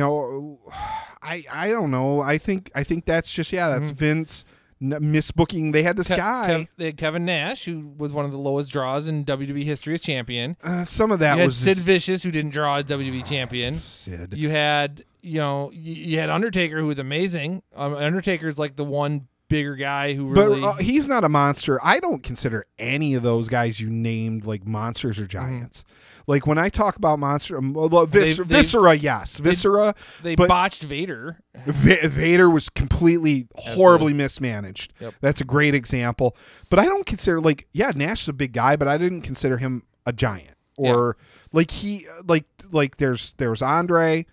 S2: don't know. I think that's just that's Vince misbooking. They had this guy.
S1: They had Kevin Nash, who was one of the lowest draws in WWE history as champion.
S2: Some of that was
S1: Sid Vicious, who didn't draw as WWE champion.
S2: Sid.
S1: You had. You had Undertaker, who was amazing. Undertaker's like the one bigger guy who really...
S2: But he's not a monster. I don't consider any of those guys you named like monsters or giants. Like when I talk about monster... Viscera, yes. Viscera.
S1: They botched Vader.
S2: Vader was completely, horribly mismanaged.
S1: Yep.
S2: That's a great example. But I don't consider... Nash is a big guy, but I didn't consider him a giant. Or there's Andre...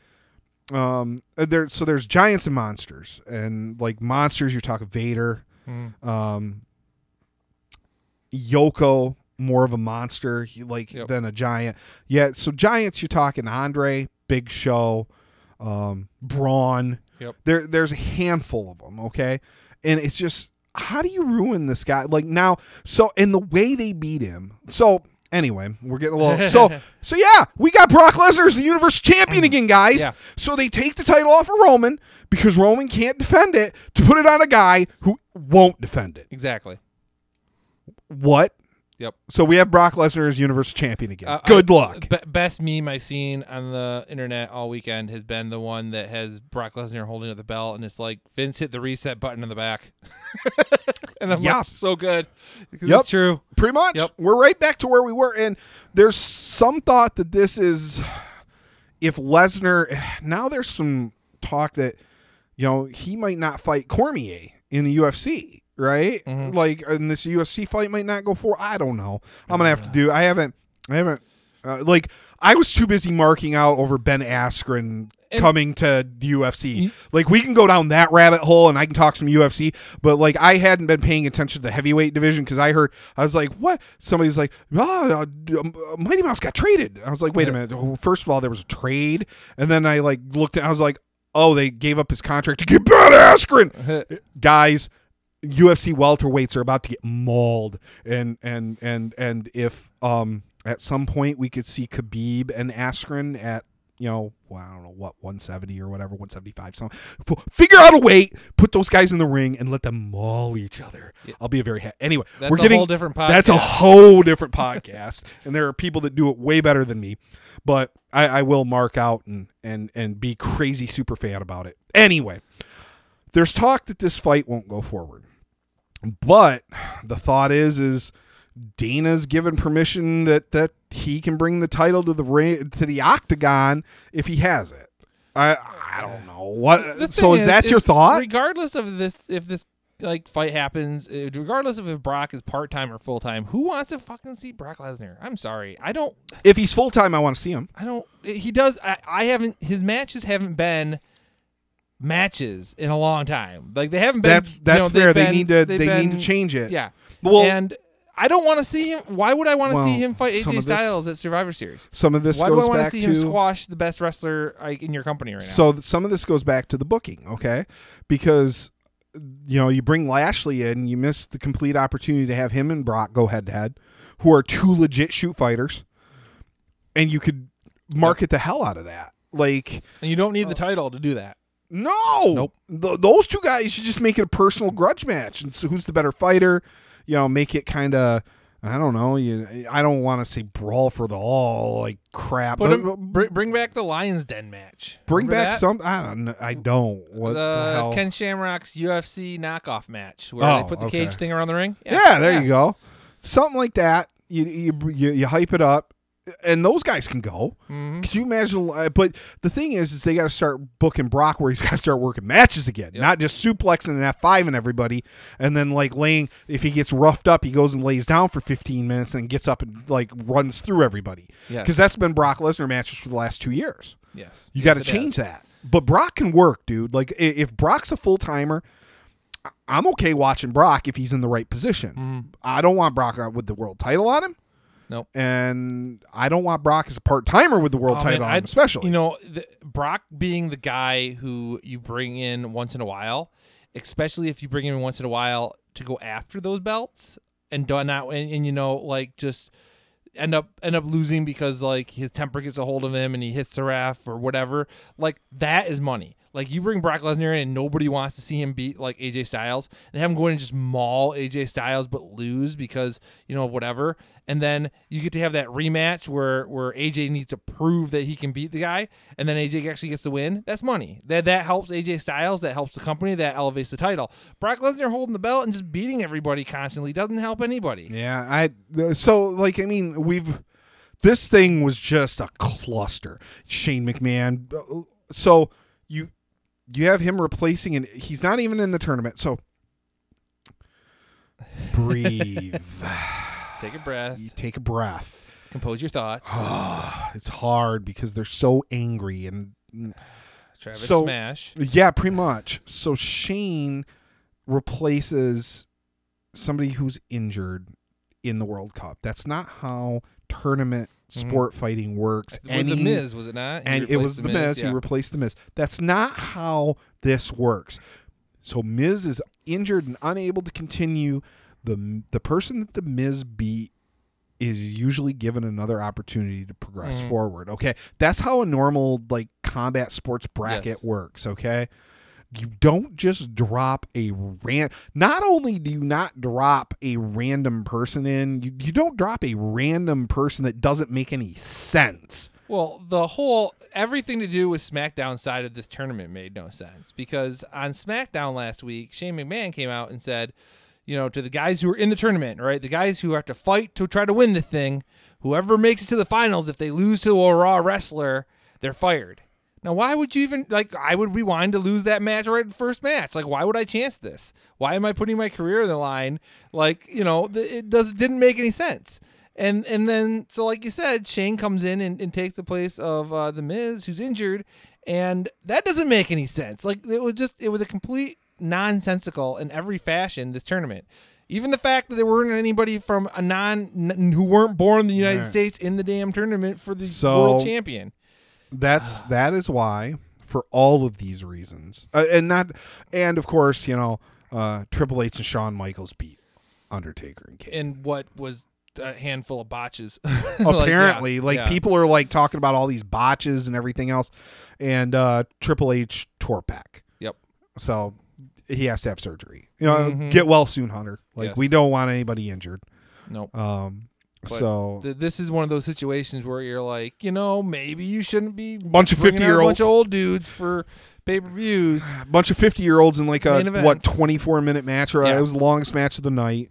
S2: there's giants and monsters, and like monsters you're talking Vader, Yoko, more of a monster
S1: Yep.
S2: than a giant. Yeah, so giants, you're talking Andre, Big Show, Braun.
S1: Yep.
S2: There's a handful of them, okay? And it's just, how do you ruin this guy? Like now, so in the way they beat him. So anyway, we're getting a little so yeah, we got Brock Lesnar as the Universal Champion again, guys.
S1: Yeah.
S2: So they take the title off of Roman because Roman can't defend it to put it on a guy who won't defend it.
S1: Exactly.
S2: What?
S1: Yep.
S2: So we have Brock Lesnar as Universal Champion again. Good luck.
S1: Best meme I've seen on the internet all weekend has been the one that has Brock Lesnar holding up the belt, and it's like Vince hit the reset button in the back. And I'm like, so good. Because it's true.
S2: Pretty much.
S1: Yep.
S2: We're right back to where we were. And there's some thought that this is, if Lesnar, now there's some talk that, he might not fight Cormier in the UFC. Right?
S1: Mm-hmm.
S2: Like, and this UFC fight might not go for. I don't know. I'm gonna have to do. I haven't. I was too busy marking out over Ben Askren coming to the UFC. Like, we can go down that rabbit hole, and I can talk some UFC. But like, I hadn't been paying attention to the heavyweight division because I was like, what? Somebody's like, Mighty Mouse got traded. I was like, wait a minute. First of all, there was a trade, and then I looked at. I was like, oh, they gave up his contract to get Ben Askren, guys. UFC welterweights are about to get mauled, and if at some point we could see Khabib and Askren at I don't know what 170 or whatever 175 something. Figure out a way, put those guys in the ring and let them maul each other. Yeah. I'll be a very happy. Anyway,
S1: that's a whole different podcast.
S2: That's a whole different podcast, and there are people that do it way better than me. But I will mark out and be crazy super fan about it. Anyway, there's talk that this fight won't go forward. But the thought is Dana's given permission that he can bring the title to the octagon if he has it. I don't know what. So is that your thought?
S1: Regardless of this, if this fight happens, regardless of if Brock is part-time or full-time, who wants to fucking see Brock Lesnar? I'm sorry, I don't.
S2: If he's full-time, I want to see him.
S1: I don't. He does. I haven't. His matches haven't been matches in a long time. Like, they haven't been.
S2: That's fair. They need to change it.
S1: Yeah.
S2: Well,
S1: and I don't want to see him. Why would I want to see him fight AJ Styles at Survivor Series?
S2: Some of this
S1: Why
S2: goes
S1: do I want
S2: back
S1: to see him squash the best wrestler in your company right now?
S2: So some of this goes back to the booking, okay? Because you bring Lashley in, you miss the complete opportunity to have him and Brock go head to head, who are two legit shoot fighters, and you could market the hell out of that. And
S1: you don't need the title to do that.
S2: No. Nope. Those two guys should just make it a personal grudge match. And so who's the better fighter? Make it kind of, I don't know. I don't want to say brawl for the all crap.
S1: But bring back the Lion's Den match.
S2: Bring back some. I don't know. I don't. What the hell?
S1: Ken Shamrock's UFC knockoff match where they put the cage thing around the ring.
S2: Yeah, there you go. Something like that. You hype it up. And those guys can go.
S1: Mm-hmm.
S2: Could you imagine? But the thing is they got to start booking Brock where he's got to start working matches again, not just suplexing and F5 and everybody, and then laying. If he gets roughed up, he goes and lays down for 15 minutes and gets up and runs through everybody. Because that's been Brock Lesnar matches for the last 2 years.
S1: Yes,
S2: you got to change that. But Brock can work, dude. If Brock's a full timer, I'm okay watching Brock if he's in the right position.
S1: Mm-hmm.
S2: I don't want Brock with the world title on him.
S1: Nope.
S2: And I don't want Brock as a part-timer with the world title on him, especially.
S1: Brock being the guy who you bring in once in a while, especially if you bring him in once in a while to go after those belts and just end up losing because his temper gets a hold of him and he hits the ref or whatever. That is money. You bring Brock Lesnar in and nobody wants to see him beat AJ Styles and have him go in and just maul AJ Styles but lose because, whatever. And then you get to have that rematch where AJ needs to prove that he can beat the guy and then AJ actually gets the win. That's money. That helps AJ Styles. That helps the company. That elevates the title. Brock Lesnar holding the belt and just beating everybody constantly doesn't help anybody.
S2: Yeah. This thing was just a cluster. Shane McMahon. So you have him replacing, and he's not even in the tournament. So breathe.
S1: Take a breath.
S2: You take a breath.
S1: Compose your thoughts.
S2: It's hard because they're so angry and
S1: Travis Smash.
S2: Yeah, pretty much. So Shane replaces somebody who's injured in the World Cup. That's not how tournament sport fighting works.
S1: With The Miz, was it not?
S2: And it was The Miz.
S1: Yeah.
S2: He replaced The Miz. That's not how this works. So Miz is injured and unable to continue. The person that The Miz beat is usually given another opportunity to progress forward. Okay, that's how a normal like combat sports bracket works. Okay, you don't just drop a Not only do you not drop a random person in, you don't drop a random person that doesn't make any sense.
S1: Well, everything to do with SmackDown side of this tournament made no sense, because on SmackDown last week, Shane McMahon came out and said, to the guys who are in the tournament, right, the guys who have to fight to try to win the thing, whoever makes it to the finals, if they lose to a Raw wrestler, they're fired. Now, why would you even, I would rewind to lose that match right in the first match. Why would I chance this? Why am I putting my career on the line? It didn't make any sense. And then, so like you said, Shane comes in and takes the place of The Miz, who's injured, and that doesn't make any sense. It was a complete nonsensical in every fashion, this tournament. Even the fact that there weren't anybody from who weren't born in the United States in the damn tournament for the world champion.
S2: That is why, for all of these reasons, and of course, Triple H and Shawn Michaels beat Undertaker and Kane.
S1: And what was a handful of botches.
S2: Apparently, people are talking about all these botches and everything else, and Triple H tore pec.
S1: Yep.
S2: So he has to have surgery. Get well soon, Hunter. We don't want anybody injured.
S1: Nope. This is one of those situations where you're maybe you shouldn't be
S2: bunch of 50-year-olds,
S1: bunch of old dudes for pay-per-views.
S2: A bunch of 50-year-olds in a 24-minute match, or it was the longest match of the night.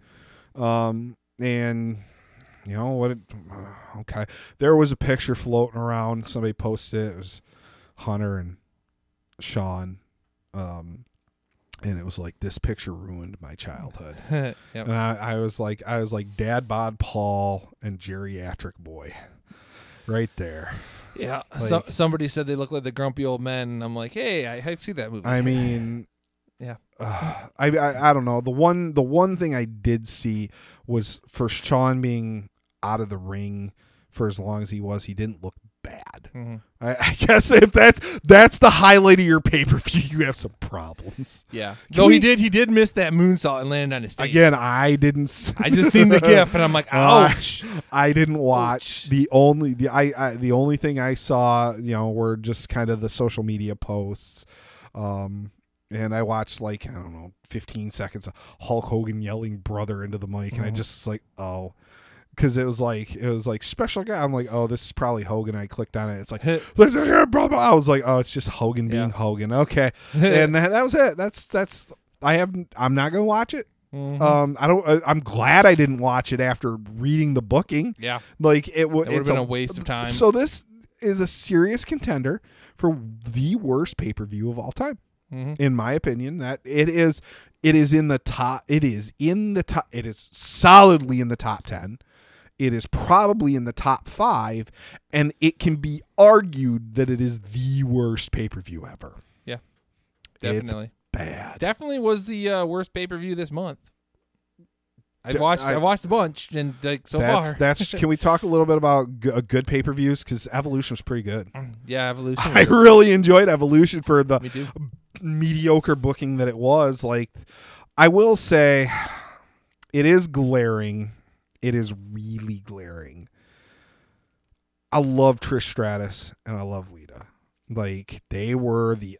S2: And okay, there was a picture floating around. Somebody posted it. It was Hunter and Sean. And it was this picture ruined my childhood.
S1: Yep.
S2: And I was like Dad Bod Paul and Geriatric Boy right there.
S1: Yeah. Somebody said they look like the grumpy old men, and I'm like, hey, I've seen that movie.
S2: I mean,
S1: yeah.
S2: I don't know. The one thing I did see was for Sean being out of the ring for as long as he was, he didn't look bad.
S1: Mm-hmm.
S2: I guess if that's the highlight of your pay-per-view, you have some problems.
S1: Yeah. He did miss that moonsault and landed on his face.
S2: Again, I didn't.
S1: I just seen the GIF and I'm like, ouch.
S2: I didn't watch. The only thing I saw, were just kind of the social media posts. And I watched 15 seconds of Hulk Hogan yelling "brother" into the mic, and I just was oh. Because it was like special guy. I'm like, oh, this is probably Hogan. I clicked on it. It's like, listen here, brother. I was like, oh, it's just Hogan being Hogan. Okay, and that was it. That's. I'm not gonna watch it.
S1: Mm-hmm.
S2: I'm glad I didn't watch it after reading the booking.
S1: Yeah,
S2: it would
S1: have been a waste of time.
S2: So this is a serious contender for the worst pay-per-view of all time, in my opinion. That it is in the top. It is in the top. It is solidly in the top 10. It is probably in the top 5, and it can be argued that it is the worst pay-per-view ever.
S1: Yeah, definitely.
S2: It's bad.
S1: Definitely was the worst pay-per-view this month. I watched a bunch, and far.
S2: Can we talk a little bit about good pay-per-views? Because Evolution was pretty good.
S1: Yeah, Evolution.
S2: I really enjoyed Evolution for the mediocre booking that it was. I will say, it is glaring. It is really glaring. I love Trish Stratus and I love Lita. They were the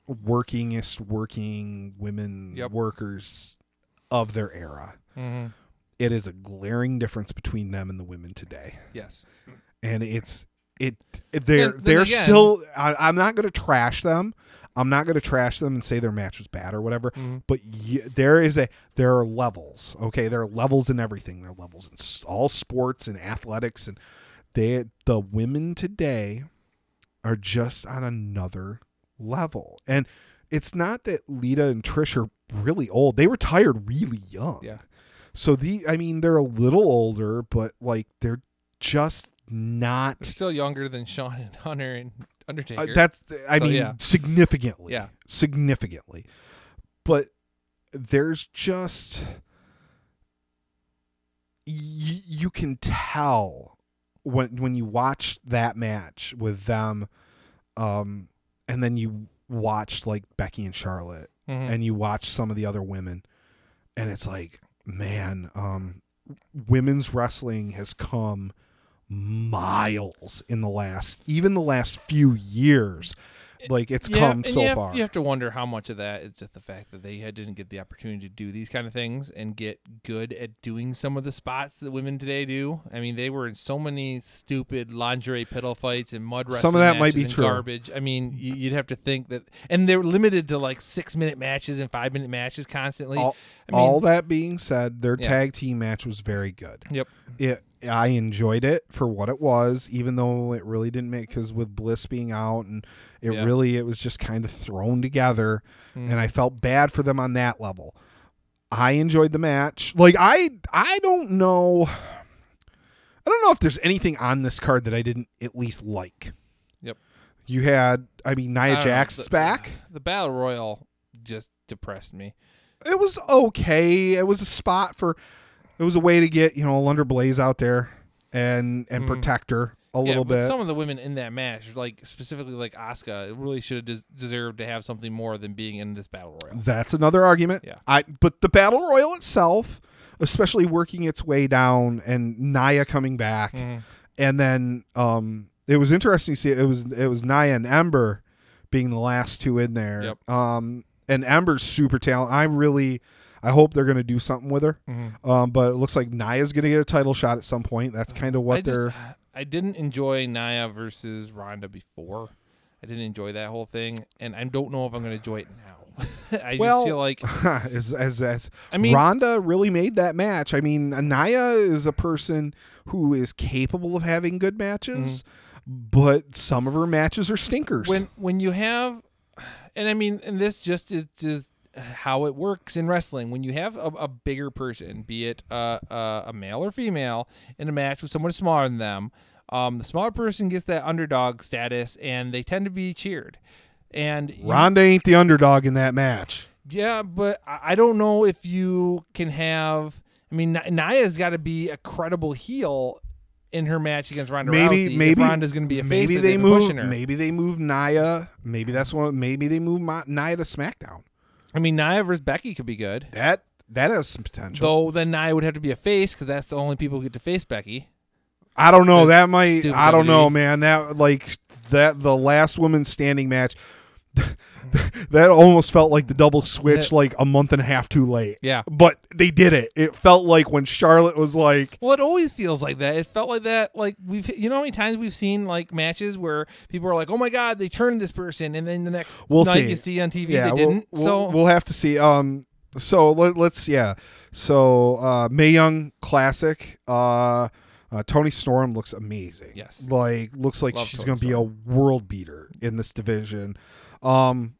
S2: working women workers of their era.
S1: Mm-hmm.
S2: It is a glaring difference between them and the women today.
S1: Yes.
S2: And they're still, I'm not going to trash them. I'm not going to trash them and say their match was bad or whatever, but there are levels. Okay, there are levels in everything. There are levels in all sports and athletics, and the women today are just on another level. And it's not that Lita and Trish are really old; they retired really young.
S1: Yeah.
S2: So they're a little older, but they're just not.
S1: They're still younger than Shawn and Hunter and Undertaker.
S2: Significantly.
S1: Yeah.
S2: Significantly. But there's just you can tell when you watch that match with them, and then you watch like Becky and Charlotte, and you watch some of the other women, and it's like, man, women's wrestling has come miles in the last few years. Like, it's come so far.
S1: You have to wonder how much of that is just the fact that they didn't get the opportunity to do these kind of things and get good at doing some of the spots that women today do. I mean, they were in so many stupid lingerie piddle fights and mud wrestling.
S2: Some of that might be true.
S1: Garbage. I mean, you'd have to think that, and they're limited to like 6-minute matches and 5-minute matches constantly.
S2: All that being said, their tag team match was very good.
S1: Yep.
S2: I enjoyed it for what it was, even though it really didn't make, because with Bliss being out and it was just kind of thrown together, and I felt bad for them on that level. I enjoyed the match. Like, I don't know if there's anything on this card that I didn't at least like.
S1: Yep.
S2: You had, Nia Jax back.
S1: The Battle Royal just depressed me.
S2: It was okay. It was a spot for. It was a way to get, Lunder Blaze out there and protect her a little bit.
S1: Some of the women in that match, like specifically like Asuka, really should have deserved to have something more than being in this Battle Royal.
S2: That's another argument.
S1: Yeah.
S2: But the Battle Royal itself, especially working its way down and Nia coming back, and then it was interesting to see it was Nia and Ember being the last two in there.
S1: Yep.
S2: And Ember's super talented. I hope they're going to do something with her. But it looks like Nia's going to get a title shot at some point. That's kind of what
S1: I didn't enjoy Nia versus Ronda before. I didn't enjoy that whole thing, and I don't know if I'm going to enjoy it now. I just feel like
S2: Ronda really made that match. I mean, Nia is a person who is capable of having good matches, but some of her matches are stinkers.
S1: When you have, and this just is just how it works in wrestling. When you have a bigger person, be it a male or female, in a match with someone smaller than them, the smaller person gets that underdog status, and they tend to be cheered. And
S2: Ronda ain't the underdog in that match.
S1: Yeah, but I don't know if you can have. I mean, Nia's got to be a credible heel in her match against Ronda Rousey.
S2: Maybe
S1: Ronda's going to be a face.
S2: Maybe they move Nia. Maybe that's one. Maybe they move Nia to SmackDown.
S1: I mean, Nia versus Becky could be good.
S2: That has some potential.
S1: Though then Nia would have to be a face, because that's the only people who get to face Becky.
S2: I don't know. That might. I don't know, man. The last woman standing match. That almost felt like the double switch, like a month and a half too late.
S1: Yeah.
S2: But they did it. It felt like when Charlotte was like...
S1: Well, it always feels like that. It felt like that. Like, how many times we've seen like matches where people are like, oh my God, they turned this person. And then the next night you see on TV they didn't.
S2: We'll have to see. So let's. So Mae Young Classic. Toni Storm looks amazing.
S1: Yes.
S2: Looks like she's going to be a world beater in this division. The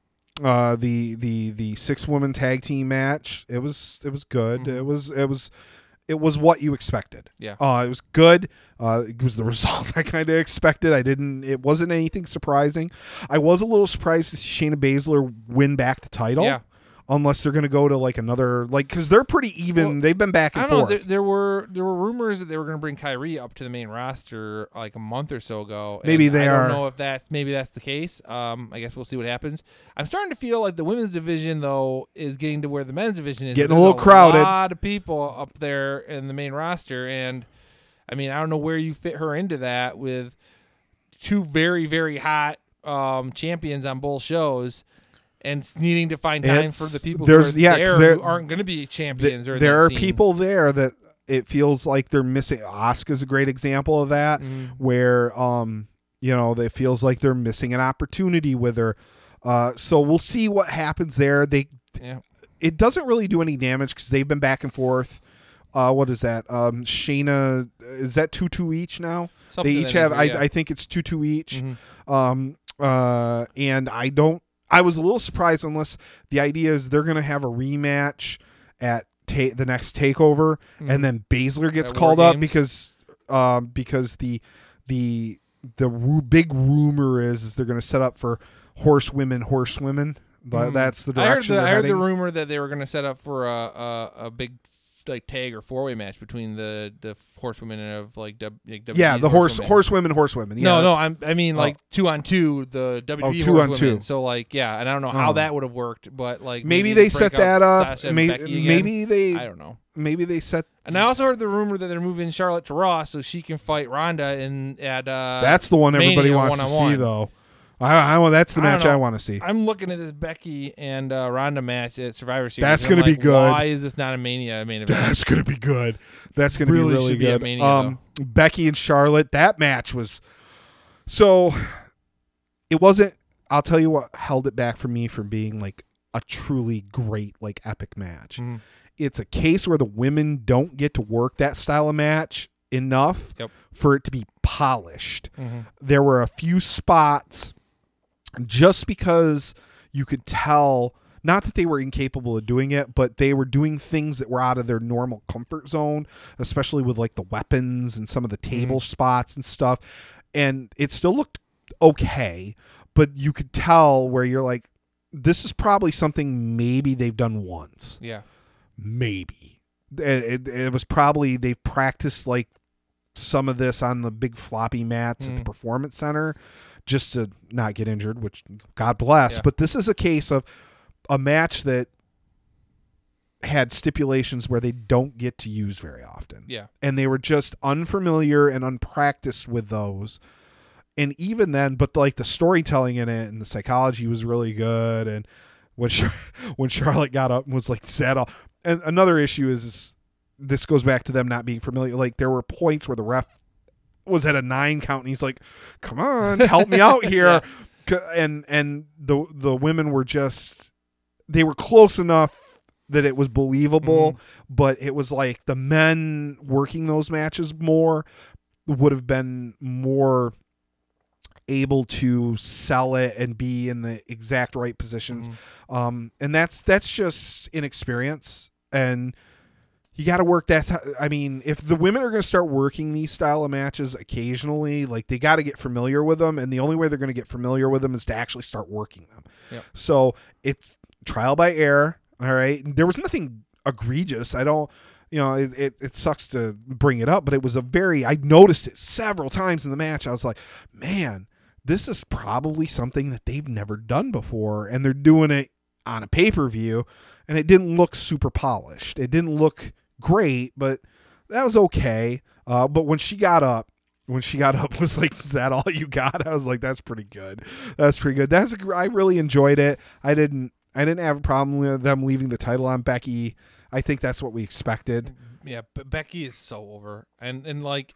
S2: 6-woman tag team match, it was good. It was what you expected.
S1: Yeah.
S2: It was good. It was the result I kind of expected. It wasn't anything surprising. I was a little surprised to see Shayna Baszler win back the title.
S1: Yeah.
S2: Unless they're going to go to like another, because they're pretty even. Well, they've been back and forth.
S1: I don't know. There were rumors that they were going to bring Kyrie up to the main roster like a month or so ago.
S2: Maybe they are.
S1: I don't know if that's the case. I guess we'll see what happens. I'm starting to feel like the women's division though is getting to where the men's division is.
S2: Getting a little crowded.
S1: A lot of people up there in the main roster, and I mean I don't know where you fit her into that with two very very hot champions on both shows. And needing to find time for the people who aren't going to be champions.
S2: There are people there that it feels like they're missing. Asuka's a great example of that, where it feels like they're missing an opportunity with her. So we'll see what happens there. It doesn't really do any damage because they've been back and forth. What is that? Shayna, is that 2-2 each now? Something they each have. I think it's 2-2 each. And I was a little surprised, unless the idea is they're going to have a rematch at the next takeover, and then Baszler gets called up because the big rumor is they're going to set up for horsewomen. That's the direction.
S1: I heard the rumor that they were going to set up for a big like tag or 4-way match between the horsewomen of like WWE.
S2: Yeah, the horsewomen. Yeah,
S1: no, I mean like 2-on-2, the WWE
S2: 2-on-2.
S1: So like and I don't know how that would have worked, but like
S2: maybe they set that up.
S1: Maybe they I don't know.
S2: Maybe they set.
S1: And I also heard the rumor that they're moving Charlotte to Raw so she can fight Ronda at
S2: that's the one everybody
S1: Mania
S2: wants to see though. That's the match I want to see.
S1: I'm looking at this Becky and Ronda match at Survivor Series.
S2: That's going to be good.
S1: Why is this not a Mania main event?
S2: That's going to be good. That's going to be really good.
S1: Be Mania,
S2: Becky and Charlotte, that match was so. It wasn't. I'll tell you what held it back for me from being like a truly great like epic match.
S1: Mm-hmm.
S2: It's a case where the women don't get to work that style of match enough for it to be polished.
S1: Mm-hmm.
S2: There were a few spots. Just because you could tell, not that they were incapable of doing it, but they were doing things that were out of their normal comfort zone, especially with like the weapons and some of the table spots and stuff. And it still looked okay, but you could tell where you're like, this is probably something maybe they've done once.
S1: Yeah.
S2: Maybe. It was probably they've practiced like some of this on the big floppy mats at the Performance Center just to not get injured, which God bless. But this is a case of a match that had stipulations where they don't get to use very often.
S1: Yeah. And
S2: they were just unfamiliar and unpracticed with those. And even then, but like the storytelling in it and the psychology was really good. And when Charlotte got up and was like, sad off. And another issue is this goes back to them not being familiar. Like there were points where the ref was at a 9 count and he's like, come on, help me out here. And the women were just, they were close enough that it was believable, but it was like the men working those matches more would have been more able to sell it and be in the exact right positions. And that's just inexperience. And you got to work that. I mean, if the women are going to start working these style of matches occasionally, like they got to get familiar with them. And the only way they're going to get familiar with them is to actually start working them.
S1: Yep.
S2: So it's trial by error. All right. There was nothing egregious. I don't, it sucks to bring it up, but it was I noticed it several times in the match. I was like, man, this is probably something that they've never done before. And they're doing it on a pay-per-view and it didn't look super polished. It didn't look great, but that was okay. But when she got up was like, is that all you got? I was like, that's pretty good. I really enjoyed it. I didn't have a problem with them leaving the title on Becky. I think that's what we expected.
S1: Yeah, but Becky is so over. And like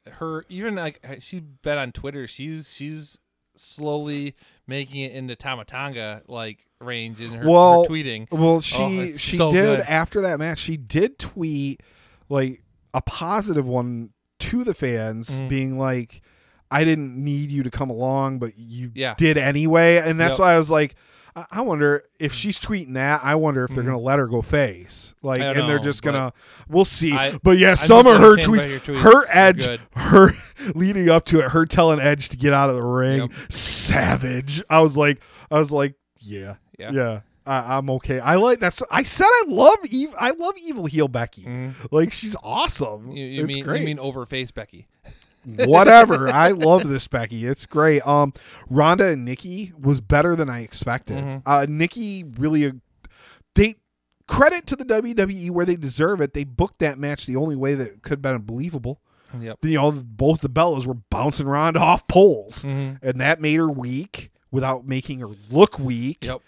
S1: her, even like she's been on Twitter, she's slowly making it into Tamatanga like range in her tweeting.
S2: Well, she so did good. After that match, she did tweet like a positive one to the fans, being like, "I didn't need you to come along, but you did anyway." And that's why I was like, I wonder if she's tweeting that. I wonder if they're going to let her go face, like, and they're just going to. We'll see. But yeah, some of her tweets, her Edge, her leading up to it, her telling Edge to get out of the ring, savage. I was like, yeah. I'm okay. I like that. I said I love evil heel Becky. Like she's awesome. It's great.
S1: You mean over face Becky?
S2: Whatever. I love this Becky. It's great. Ronda and Nikki was better than I expected. Nikki really, they credit to the WWE where they deserve it. They booked that match the only way that it could have been believable.
S1: Yep.
S2: Both the Bellas were bouncing Ronda off poles, and that made her weak without making her look weak.
S1: Yep.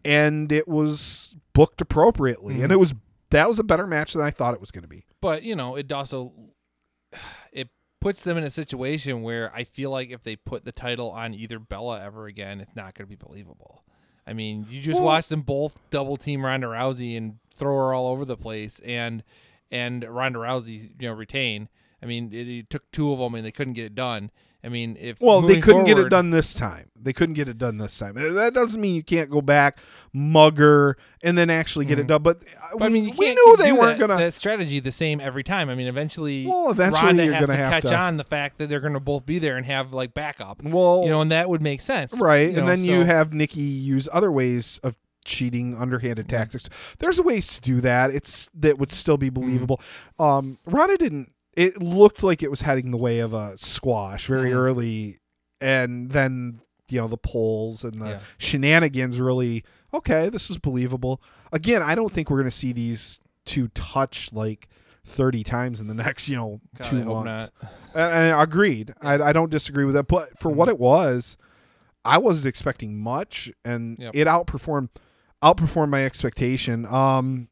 S2: And it was booked appropriately, and that was a better match than I thought it was going to be.
S1: But it also puts them in a situation where I feel like if they put the title on either Bella ever again, it's not going to be believable. I mean, you just watch them both double team Ronda Rousey and throw her all over the place, and Ronda Rousey retain. I mean, it took 2 of them and they couldn't get it done. I mean,
S2: they couldn't get it done this time. That doesn't mean you can't go back, mug her, and then actually get it done. But
S1: I mean,
S2: we knew they weren't going to.
S1: That strategy the same every time. I mean, eventually
S2: Ronda
S1: you're going to catch on the fact that they're going to both be there and have like backup.
S2: Well,
S1: and that would make sense,
S2: right? And then you have Nikki use other ways of cheating, underhanded tactics. There's ways to do that. That would still be believable. Ronda didn't. It looked like it was heading the way of a squash very early, and then the polls and the shenanigans really. Okay, this is believable. Again, I don't think we're going to see these two touch like 30 times in the next 2 months. And agreed. I don't disagree with that. But for what it was, I wasn't expecting much, and it outperformed my expectation. What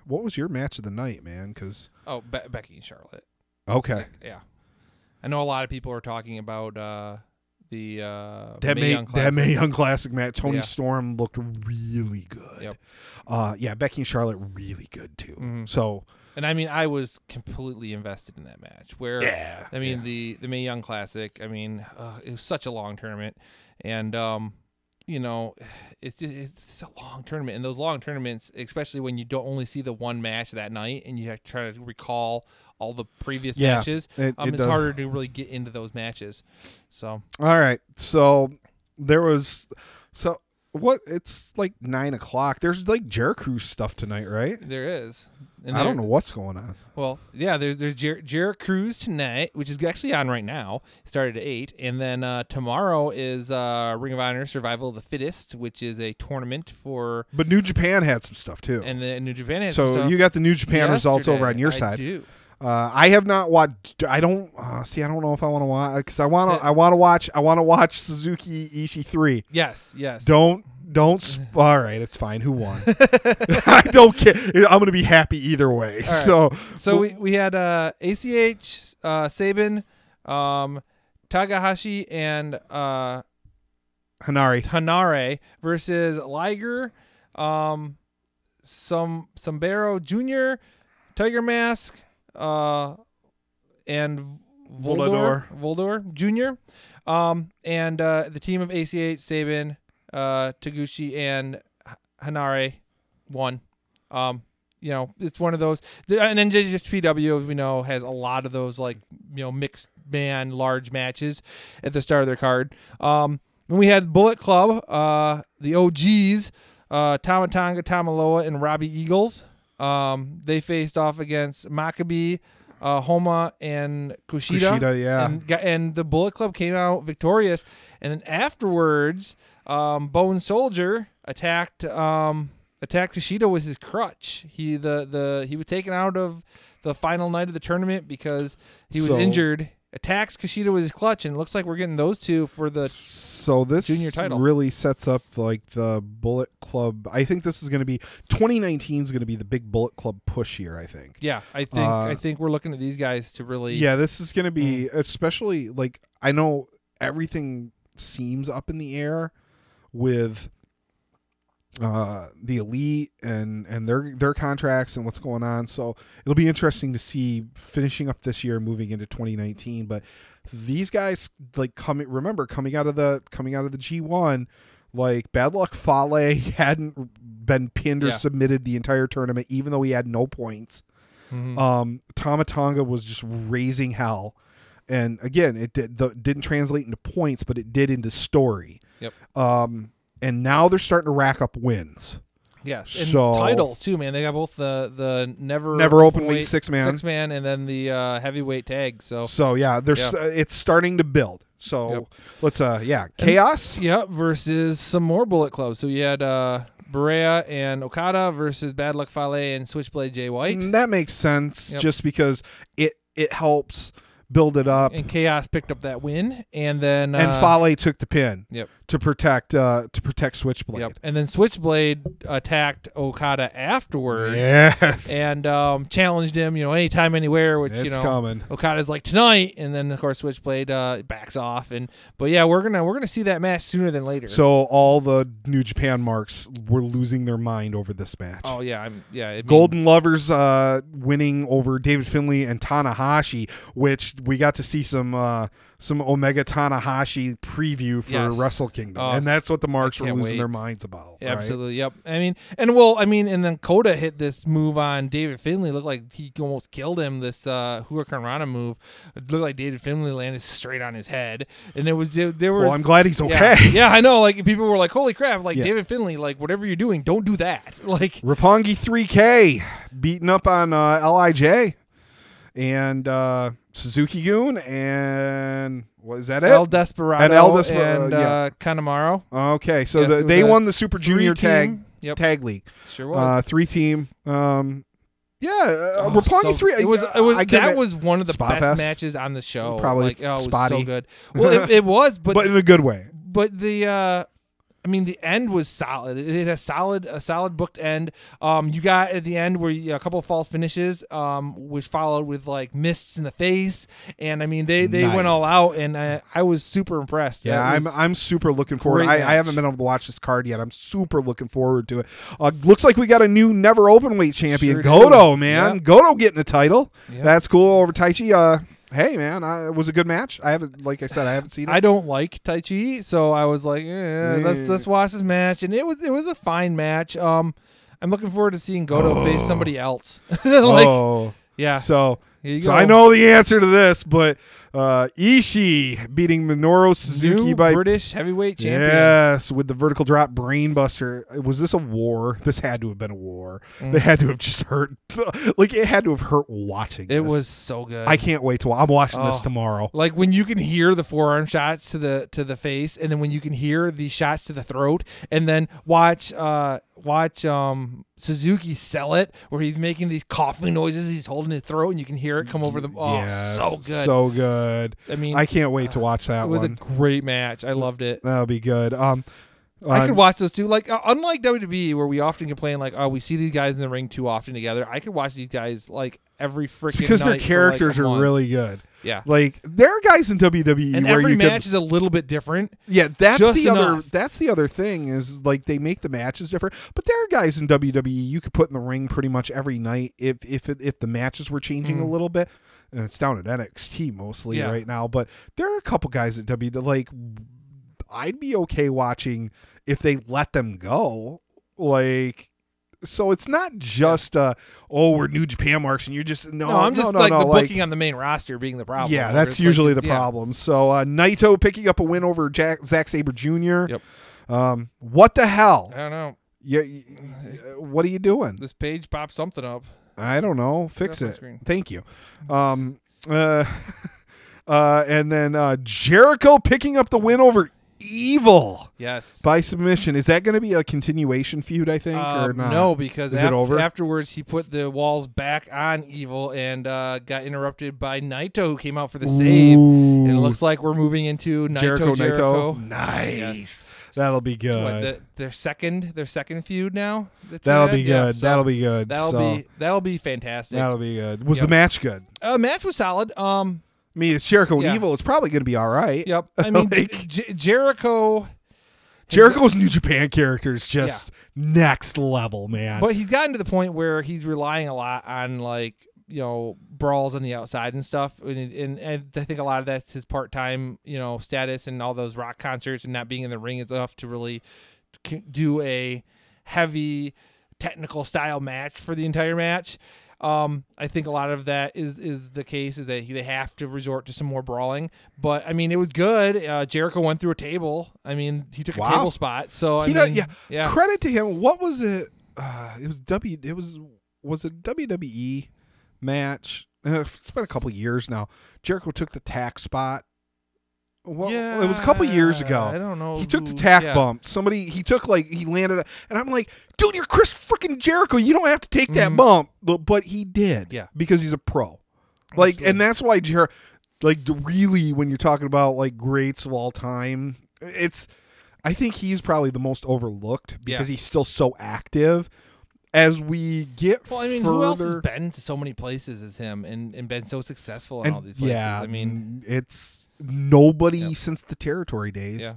S2: was your match of the night, man? Because
S1: Becky and Charlotte.
S2: Okay.
S1: Yeah, I know a lot of people are talking about the
S2: Mae Young Classic match. Tony Storm looked really good.
S1: Yep.
S2: Becky and Charlotte really good too. So.
S1: And I mean, I was completely invested in that match. The Mae Young Classic. I mean, it was such a long tournament, and it's a long tournament. And those long tournaments, especially when you don't only see the one match that night, and you have to try to recall all the previous matches, it's harder to really get into those matches. So
S2: all right, so there was what? It's like 9:00. There's like Jericho stuff tonight, right?
S1: There is. And
S2: I don't know what's going on.
S1: Well, yeah, there's Jericho tonight, which is actually on right now. It started at 8, and then tomorrow is Ring of Honor Survival of the Fittest, which is a tournament for.
S2: But New Japan had some stuff too.
S1: And the New Japan had some stuff.
S2: So you got the New Japan results over on your side.
S1: I do.
S2: I have not watched. I don't see. I don't know if I want to watch because I want to watch. I want to watch Suzuki Ishii 3.
S1: Yes.
S2: Don't. All right, it's fine. Who won? I don't care. I'm gonna be happy either way. Right.
S1: So we had ACH, Sabin, Takahashi, and Hanare versus Liger, Sombrero Jr., Tiger Mask, and Volador Jr. And the team of ACH, Sabin, Taguchi, and Hanare won. It's one of those. And NJPW, as we know, has a lot of those mixed band large matches at the start of their card. When we had Bullet Club, the OGs, Tamatanga, Tamaloa, and Robbie Eagles. They faced off against Maccabi, Homa, and Kushida. And the Bullet Club came out victorious. And then afterwards, Bone Soldier attacked Kushida with his crutch. He was taken out of the final night of the tournament because he was injured. Attacks Kushida with his clutch, and it looks like we're getting those two for the junior title.
S2: Really sets up the Bullet Club. I think this is going to be 2019 is going to be the big Bullet Club push year. I think.
S1: Yeah, I think we're looking at these guys to really.
S2: Yeah, this is going to be especially I know everything seems up in the air with the Elite and their contracts and what's going on. So it'll be interesting to see finishing up this year, moving into 2019. But these guys coming out of the G1, Bad Luck Fale hadn't been pinned or submitted the entire tournament, even though he had no points. Tamatanga was just raising hell. And again, it didn't translate into points, but it did into story.
S1: Yep.
S2: And now they're starting to rack up wins.
S1: Yes, and titles too, man. They got both the never
S2: open weight six man,
S1: and then the heavyweight tag.
S2: So yeah, it's starting to build. So let's Chaos.
S1: Versus some more Bullet Club. So you had Berea and Okada versus Bad Luck Fale and Switchblade Jay White.
S2: And that makes sense, just because it helps build it up.
S1: And Chaos picked up that win, and then
S2: Fale took the pin.
S1: Yep.
S2: To protect Switchblade.
S1: Yep. And then Switchblade attacked Okada afterwards.
S2: Yes.
S1: And challenged him, anytime, anywhere, which
S2: it's coming.
S1: Okada's like tonight, and then of course Switchblade backs off, but yeah, we're gonna see that match sooner than later.
S2: So all the New Japan marks were losing their mind over this match.
S1: Oh yeah,
S2: Golden Lovers winning over David Finlay and Tanahashi, which we got to see some Omega Tanahashi preview for Wrestle Kingdom, and that's what the marks were losing their minds about.
S1: Absolutely, right? Yep. And then Kota hit this move on David Finlay. Looked like he almost killed him. This Hurricane Rana move. It looked like David Finlay landed straight on his head, and there was. Well,
S2: I'm glad he's okay.
S1: Yeah, I know. Like people were like, "Holy crap!" Like David Finlay, like whatever you're doing, don't do that. Like
S2: Roppongi 3K beating up on LIJ and Suzuki-gun, and what is that?
S1: El Desperado and Kanemaru.
S2: Okay, so they won the Super Junior tag league.
S1: Sure was
S2: 3-team. Roppongi 3.
S1: That was one of the best matches on the show.
S2: Probably
S1: it was so good. Well, it was, but
S2: in a good way.
S1: But the end was solid. It had a solid booked end. You got at the end where a couple of false finishes, which followed with like mists in the face, and they went all out, and I was super impressed.
S2: Yeah, I'm super looking forward. I haven't been able to watch this card yet. I'm super looking forward to it. Looks like we got a new never openweight champion, sure Goto, man. Yep. Goto getting a title. Yep. That's cool over Taichi. Hey man, it was a good match. I haven't seen it.
S1: I don't like Tai Chi, so I was like, let's watch this match, and it was a fine match. I'm looking forward to seeing Goto face somebody else. Yeah.
S2: So I know the answer to this, but Ishii beating Minoru Suzuki by
S1: British heavyweight champion.
S2: Yes, with the vertical drop brainbuster. Was this a war? This had to have been a war. They had to have just hurt. Like it had to have hurt watching.
S1: It was so good.
S2: I can't wait to. I'm watching this tomorrow.
S1: Like when you can hear the forearm shots to the face, and then when you can hear the shots to the throat, and then watch Suzuki sell it, where he's making these coughing noises. He's holding his throat, and you can hear it come over the. Oh, yes, so good,
S2: so good. I can't wait to watch that.
S1: It was a great match. I loved it.
S2: That'll be good.
S1: I could watch those two. Like unlike WWE, where we often complain, like, oh, we see these guys in the ring too often together. I could watch these guys like every freaking
S2: because
S1: night
S2: their characters are really good.
S1: Yeah,
S2: like there are guys in WWE,
S1: and
S2: where
S1: every match is a little bit different.
S2: Yeah, that's the other thing is like they make the matches different. But there are guys in WWE you could put in the ring pretty much every night if the matches were changing a little bit. And it's down at NXT mostly right now. But there are a couple guys at WWE like I'd be okay watching if they let them go. Like. So it's not just we're New Japan marks and you're just the
S1: booking on the main roster being the problem.
S2: Yeah, that's usually the problem. So Naito picking up a win over Zack Sabre Jr.
S1: Yep.
S2: What the hell?
S1: I don't know.
S2: Yeah, what are you doing?
S1: This page popped something up.
S2: I don't know. Fix it. Thank you. And then Jericho picking up the win over Evil.
S1: Yes.
S2: By submission. Is that going to be a continuation feud, I think, or not?
S1: No, because
S2: it over?
S1: Afterwards he put the walls back on Evil and got interrupted by Naito, who came out for the save. And it looks like we're moving into Jericho.
S2: Nice.
S1: Yes.
S2: That'll be good.
S1: What, their second feud now?
S2: That'll be good.
S1: So
S2: that'll be good.
S1: That'll be fantastic.
S2: That'll be good. Was the match good?
S1: Match was solid.
S2: I mean, it's Jericho and Evil. It's probably going to be all right.
S1: Yep. I mean,
S2: Jericho's New Japan character is just next level, man.
S1: But he's gotten to the point where he's relying a lot on brawls on the outside and stuff, and I think a lot of that's his part-time status and all those rock concerts and not being in the ring enough to really do a heavy technical style match for the entire match. I think a lot of that is the case is that they have to resort to some more brawling. But I mean, it was good. Jericho went through a table. I mean, he took a table spot. So
S2: credit to him. What was it? Was a WWE match. It's been a couple years now. Jericho took the tack spot. Well, it was a couple years ago.
S1: I don't know.
S2: He took the tack bump. He landed, and I'm like, dude, you're Chris freaking Jericho. You don't have to take that bump, but he did.
S1: Yeah,
S2: because he's a pro. Like, absolutely. And that's why really, when you're talking about like greats of all time, I think he's probably the most overlooked because he's still so active. As we get further,
S1: who else has been to so many places as him and been so successful in all these places?
S2: Yeah, I mean, it's nobody since the territory days.
S1: Yeah.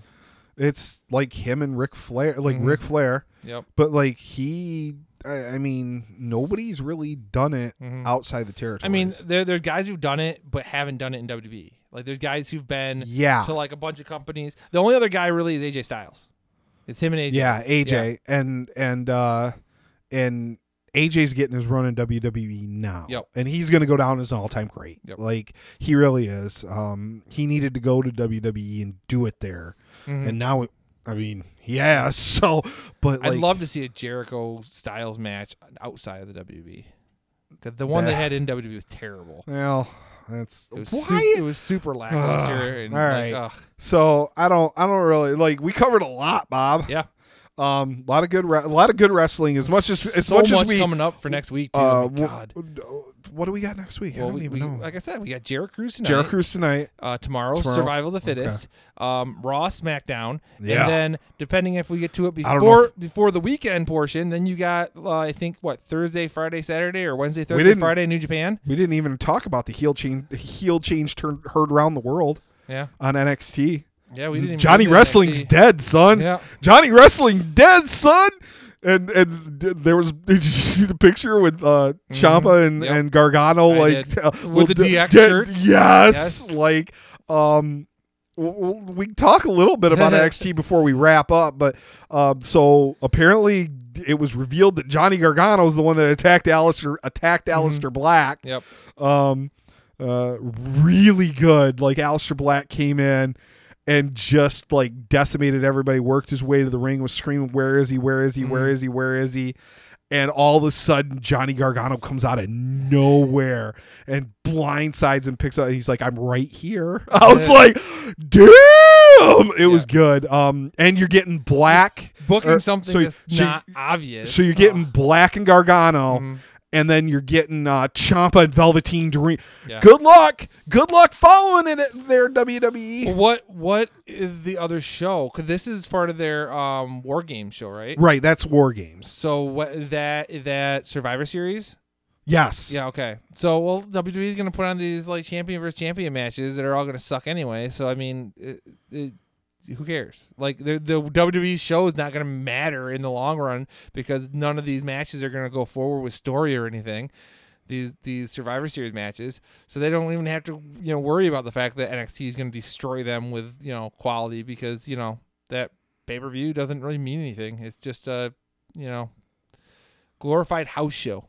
S2: It's like him and Ric Flair, Ric Flair.
S1: Yep.
S2: But like he I mean, nobody's really done it outside the territories.
S1: I mean, there's guys who've done it but haven't done it in WWE. Like there's guys who've been to like a bunch of companies. The only other guy really is AJ Styles. It's him and AJ.
S2: Yeah, AJ and AJ's getting his run in WWE now.
S1: Yep.
S2: And he's going to go down as an all-time great.
S1: Yep.
S2: Like he really is. He needed to go to WWE and do it there. And now so but like,
S1: I'd love to see a Jericho Styles match outside of the WWE. Cuz the one they had in WWE was terrible.
S2: Well, it
S1: was super lackluster and
S2: all right.
S1: like,
S2: so I don't really like. We covered a lot, Bob.
S1: Yeah.
S2: A lot of good wrestling. As much as we
S1: coming up for next week. Too. Oh my God.
S2: What do we got next week?
S1: Well,
S2: I don't even know.
S1: Like I said, we got Jericho Cruz tonight. Tomorrow, Survival of the Fittest. Okay. Raw, SmackDown.
S2: Yeah.
S1: And then, depending if we get to it before the weekend portion, then you got, I think, Thursday, Friday, Saturday, or Wednesday, Thursday, Friday, New Japan.
S2: We didn't even talk about the heel change heard around the world.
S1: Yeah.
S2: On NXT.
S1: Yeah, we didn't.
S2: Johnny Wrestling's dead, son.
S1: Yeah.
S2: Johnny Wrestling dead, son. And there was. Did you see the picture with Ciampa and Gargano with
S1: the DX shirts?
S2: Yes. Like we talk a little bit about NXT before we wrap up, but so apparently it was revealed that Johnny Gargano is the one that attacked Aleister Black.
S1: Yep.
S2: Really good. Like Aleister Black came in and just like decimated everybody, worked his way to the ring, was screaming, "Where is he? Where is he? Where is he? Where is he?" And all of a sudden, Johnny Gargano comes out of nowhere and blindsides and picks up. He's like, "I'm right here." I was like, "Damn!" It was good. And you're getting Black
S1: booking something that's not obvious.
S2: So you're getting Black and Gargano. And then you're getting Ciampa and Velveteen Dream. Yeah. Good luck following it there, WWE.
S1: What is the other show? Because this is part of their War Games show, right?
S2: Right, that's War Games.
S1: So what that Survivor Series?
S2: Yes.
S1: Yeah. Okay. So WWE is going to put on these like champion versus champion matches that are all going to suck anyway. So I mean, who cares? Like the WWE show is not going to matter in the long run because none of these matches are going to go forward with story or anything. These Survivor Series matches, so they don't even have to worry about the fact that NXT is going to destroy them with quality because that pay-per-view doesn't really mean anything. It's just a glorified house show,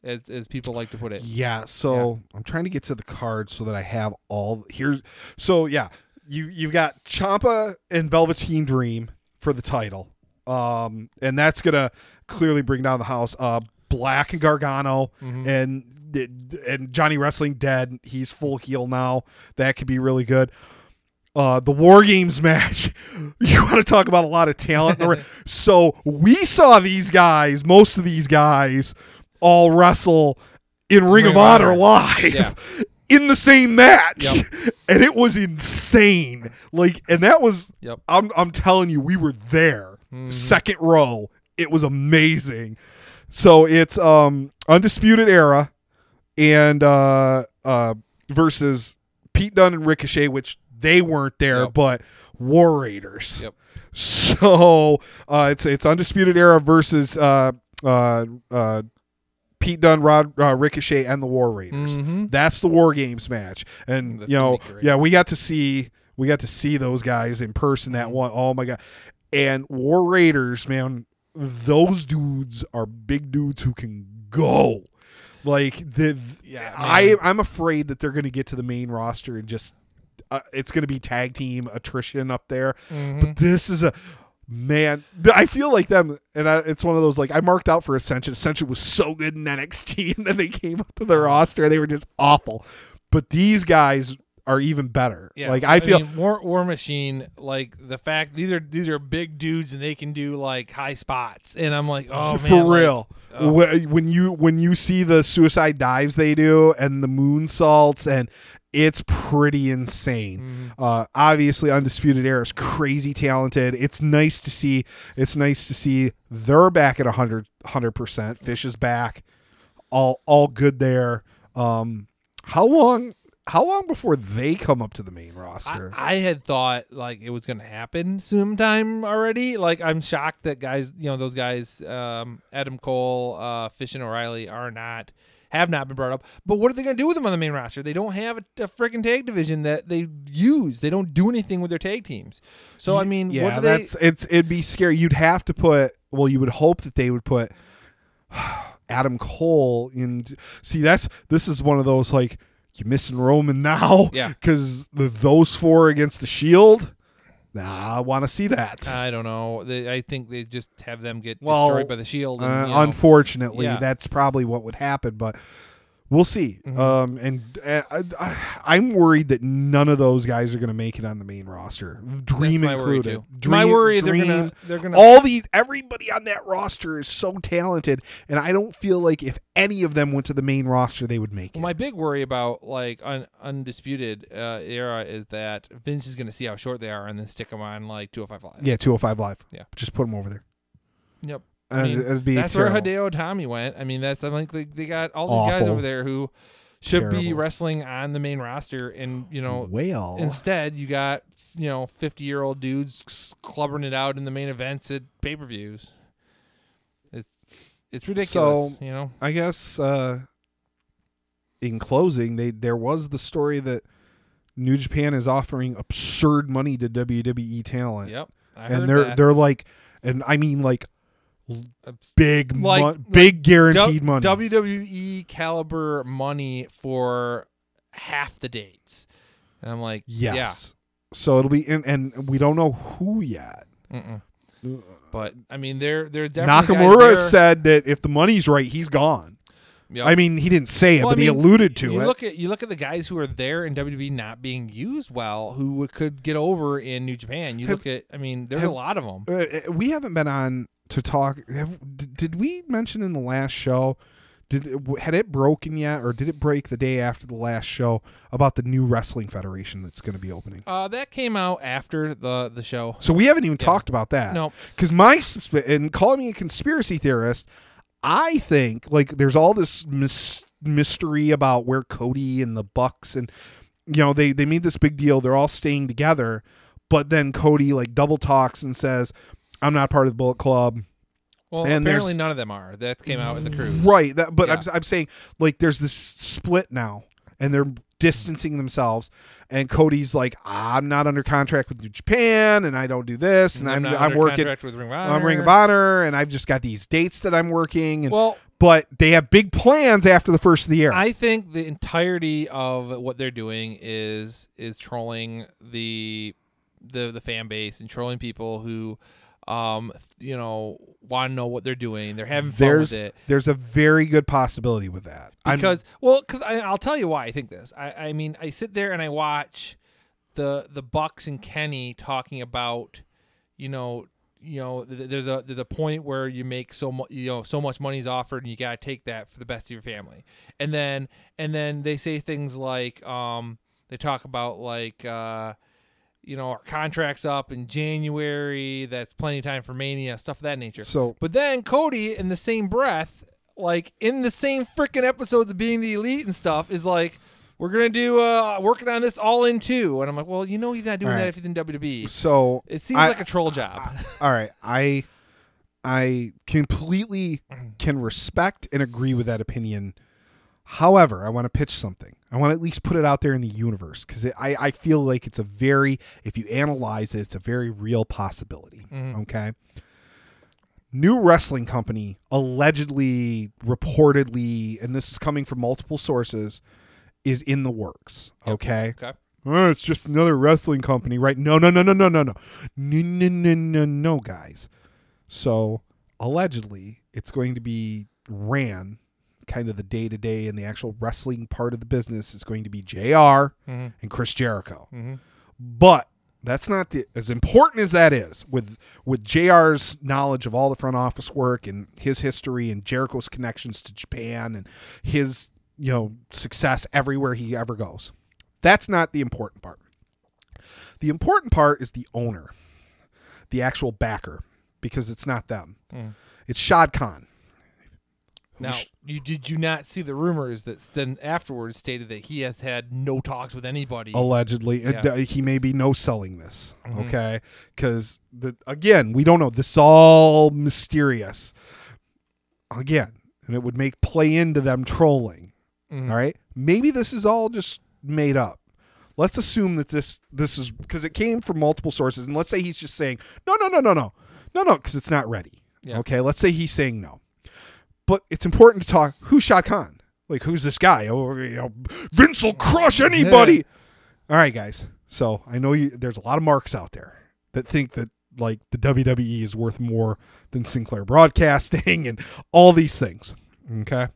S1: as people like to put it.
S2: Yeah. So I'm trying to get to the card so that I have all here. So yeah. You've got Ciampa and Velveteen Dream for the title, and that's gonna clearly bring down the house. Black and Gargano and Johnny Wrestling dead. He's full heel now. That could be really good. The War Games match. You want to talk about a lot of talent? So we saw most of these guys, all wrestle in Ring of Honor live. Yeah. In the same match, and it was insane. Like, and that was, I'm telling you, we were there, second row. It was amazing. So it's Undisputed Era and versus Pete Dunne and Ricochet, which they weren't there, but War Raiders. Yep. So it's Undisputed Era versus Pete Dunne, Ricochet, and the War Raiders. That's the War Games match, and we got to see those guys in person. That one, oh my god! And War Raiders, man, those dudes are big dudes who can go. Like I'm afraid that they're going to get to the main roster and just it's going to be tag team attrition up there. But this is man, I feel like them, and it's one of those, like, I marked out for Ascension. Ascension was so good in NXT, and then they came up to the roster, and they were just awful. But these guys are even better. Yeah, like I feel
S1: War Machine, like the fact these are big dudes and they can do like high spots, and I'm like, oh man,
S2: for real. When you see the suicide dives they do and the moonsaults, and it's pretty insane. Obviously, Undisputed Era is crazy talented. It's nice to see. They're back at 100%. Fish is back. All good there. How long? how long before they come up to the main roster?
S1: I had thought like it was going to happen sometime already. Like I'm shocked that guys, those guys, Adam Cole, Fish and O'Reilly have not been brought up. But what are they going to do with them on the main roster? They don't have a freaking tag division that they use. They don't do anything with their tag teams. So I mean,
S2: yeah,
S1: what do
S2: it'd be scary. You'd have to put. Well, you would hope that they would put Adam Cole in. See, this is one of those like you're missing Roman now.
S1: Yeah,
S2: because those 4 against the Shield. Nah, I want to see that.
S1: I don't know. I think they just have them get destroyed by the Shield. And,
S2: unfortunately, that's probably what would happen, but we'll see. I'm worried that none of those guys are going to make it on the main roster. Dream
S1: That's my
S2: included.
S1: Worry too. My worry
S2: Dream,
S1: they're gonna
S2: everybody on that roster is so talented, and I don't feel like if any of them went to the main roster, they would make it.
S1: My big worry about like undisputed era is that Vince is going to see how short they are and then stick them on like 205 Live.
S2: Yeah, 205 Live.
S1: Yeah,
S2: just put them over there.
S1: Yep.
S2: It'd be
S1: that's
S2: terrible.
S1: where Hideo Itami went. I mean, that's they got all these guys over there who should be wrestling on the main roster, and instead you got 50-year-old dudes clubbering it out in the main events at pay-per-views. It's ridiculous.
S2: So, I guess in closing, there was the story that New Japan is offering absurd money to WWE talent.
S1: Yep,
S2: they're like, and I mean like. Big guaranteed money.
S1: WWE caliber money for half the dates. And I'm like,
S2: yes.
S1: Yeah.
S2: So it'll be and we don't know who yet.
S1: But I mean, they're definitely
S2: Nakamura said that if the money's right, he's gone. Yep. I mean, he didn't say it, but he alluded to it.
S1: You look at the guys who are there in WWE not being used well, who could get over in New Japan. There's a lot of them.
S2: We haven't been on to talk. Did we mention in the last show? Had it broken yet, or did it break the day after the last show about the new wrestling federation that's going to be opening?
S1: That came out after the show,
S2: so we haven't even talked about that.
S1: No,
S2: because and calling me a conspiracy theorist, I think like there's all this mystery about where Cody and the Bucks and they made this big deal. They're all staying together, but then Cody like double talks and says, I'm not part of the Bullet Club.
S1: Well, and apparently none of them are. That came out in the cruise.
S2: Right. I'm saying, like, there's this split now, and they're distancing themselves. And Cody's like, I'm not under contract with New Japan, and I don't do this, and I'm working
S1: contract with Ring of Honor.
S2: I'm Ring of Honor, and I've just got these dates that I'm working. And,
S1: but
S2: they have big plans after the first of the year.
S1: I think the entirety of what they're doing is trolling the fan base and trolling people who want to know what they're doing. They're having fun with it.
S2: There's a very good possibility with that.
S1: Because I'll tell you why I think this. I mean, I sit there and I watch the Bucks and Kenny talking about, there's the point where you make so much money is offered and you got to take that for the best of your family. And then they say things like, they talk about like, our contract's up in January. That's plenty of time for Mania, stuff of that nature. But then Cody, in the same breath, like in the same freaking episodes of Being the Elite and stuff, is like, we're gonna do working on this All In too. And I'm like, well, he's not doing that if he's in WWE.
S2: So
S1: it seems like a troll job.
S2: All right, I completely can respect and agree with that opinion. However, I want to pitch something. I want to at least put it out there in the universe because I feel like it's if you analyze it, it's a very real possibility. Mm-hmm. Okay. New wrestling company allegedly, reportedly, and this is coming from multiple sources, is in the works. Okay.
S1: Okay.
S2: Oh, it's just another wrestling company, right? No, guys. So allegedly, it's going to be ran. Kind of the day-to-day and the actual wrestling part of the business is going to be JR and Chris Jericho. Mm-hmm. But that's not as important as that is with JR's knowledge of all the front office work and his history and Jericho's connections to Japan and his, success everywhere he ever goes. That's not the important part. The important part is the owner, the actual backer, because it's not them. Mm. It's Shad Khan.
S1: Now, did you not see the rumors that then afterwards stated that he has had no talks with anybody?
S2: Allegedly.
S1: Yeah.
S2: He may be no-selling this, okay? Because, again, we don't know. This is all mysterious. Again, and it would play into them trolling, all right? Maybe this is all just made up. Let's assume that this is, because it came from multiple sources, and let's say he's just saying, no, because it's not ready, okay? Let's say he's saying no. But it's important to talk, who's Shad Khan? Like, who's this guy? Oh, Vince will crush anybody. All right, guys. So I know there's a lot of marks out there that think that, like, the WWE is worth more than Sinclair Broadcasting and all these things, okay?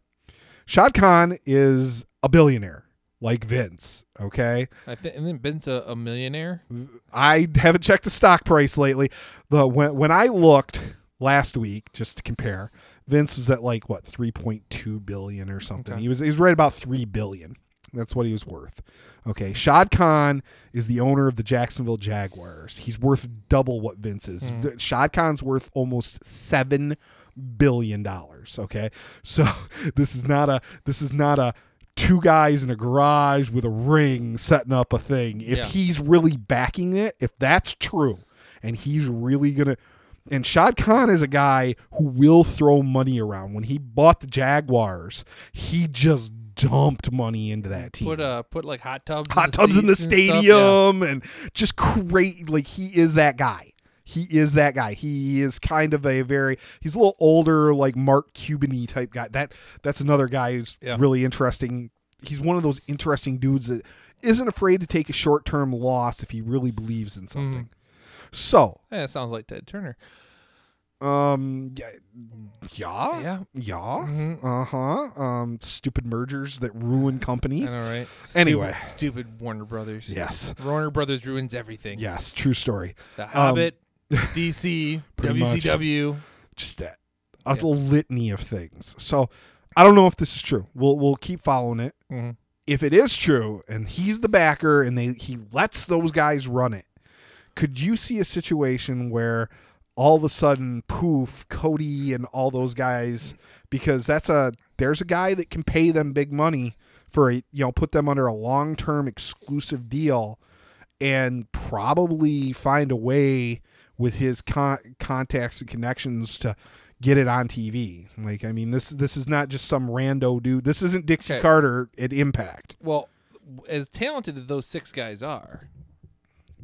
S2: Shad Khan is a billionaire, like Vince, okay?
S1: Isn't Vince a millionaire?
S2: I haven't checked the stock price lately. When I looked last week, just to compare, Vince was at like what, 3.2 billion or something. Okay. He was right about 3 billion. That's what he was worth. Okay, Shad Khan is the owner of the Jacksonville Jaguars. He's worth double what Vince is. Shad Khan's worth almost $7 billion. Okay, so this is not a two guys in a garage with a ring setting up a thing. If he's really backing it, if that's true, and he's really gonna. And Shad Khan is a guy who will throw money around. When he bought the Jaguars, he just dumped money into that team.
S1: Put like hot tubs
S2: in the stadium and just create, like, he is that guy. He is kind of he's a little older, like Mark Cuban-y type guy. That's another guy who's really interesting. He's one of those interesting dudes that isn't afraid to take a short-term loss if he really believes in something. So
S1: that sounds like Ted Turner.
S2: Stupid mergers that ruin companies.
S1: I know, right?
S2: Anyway,
S1: stupid Warner Brothers.
S2: Yes,
S1: Warner Brothers ruins everything.
S2: Yes, true story.
S1: The Hobbit, DC, WCW,
S2: just a litany of things. So I don't know if this is true. We'll keep following it. If it is true, and he's the backer, and he lets those guys run it. Could you see a situation where all of a sudden, poof, Cody and all those guys, because there's a guy that can pay them big money for put them under a long-term exclusive deal, and probably find a way with his contacts and connections to get it on TV. Like, I mean, this is not just some rando dude. This isn't Dixie Carter at Impact.
S1: Well, as talented as those 6 guys are.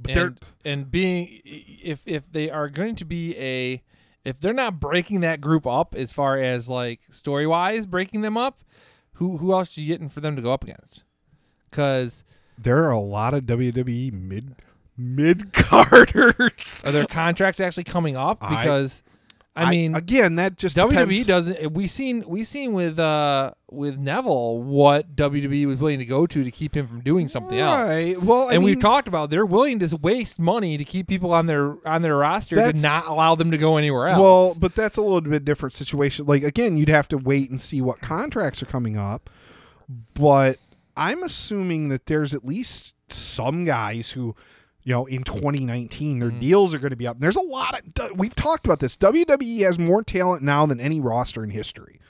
S2: But
S1: if they are going to be if they're not breaking that group up as far as like story wise breaking them up, who else are you getting for them to go up against? Because
S2: there are a lot of WWE mid carders.
S1: Are their contracts actually coming up? Because I mean,
S2: again, that just
S1: WWE
S2: depends.
S1: doesn't. We seen with Neville what WWE was willing to go to keep him from doing something else.
S2: Right. Well,
S1: and we've talked about they're willing to waste money to keep people on their roster to not allow them to go anywhere else.
S2: Well, but that's a little bit different situation. Like, again, you'd have to wait and see what contracts are coming up. But I'm assuming that there's at least some guys who, in 2019, their deals are going to be up. And there's a lot of, we've talked about this. WWE has more talent now than any roster in history.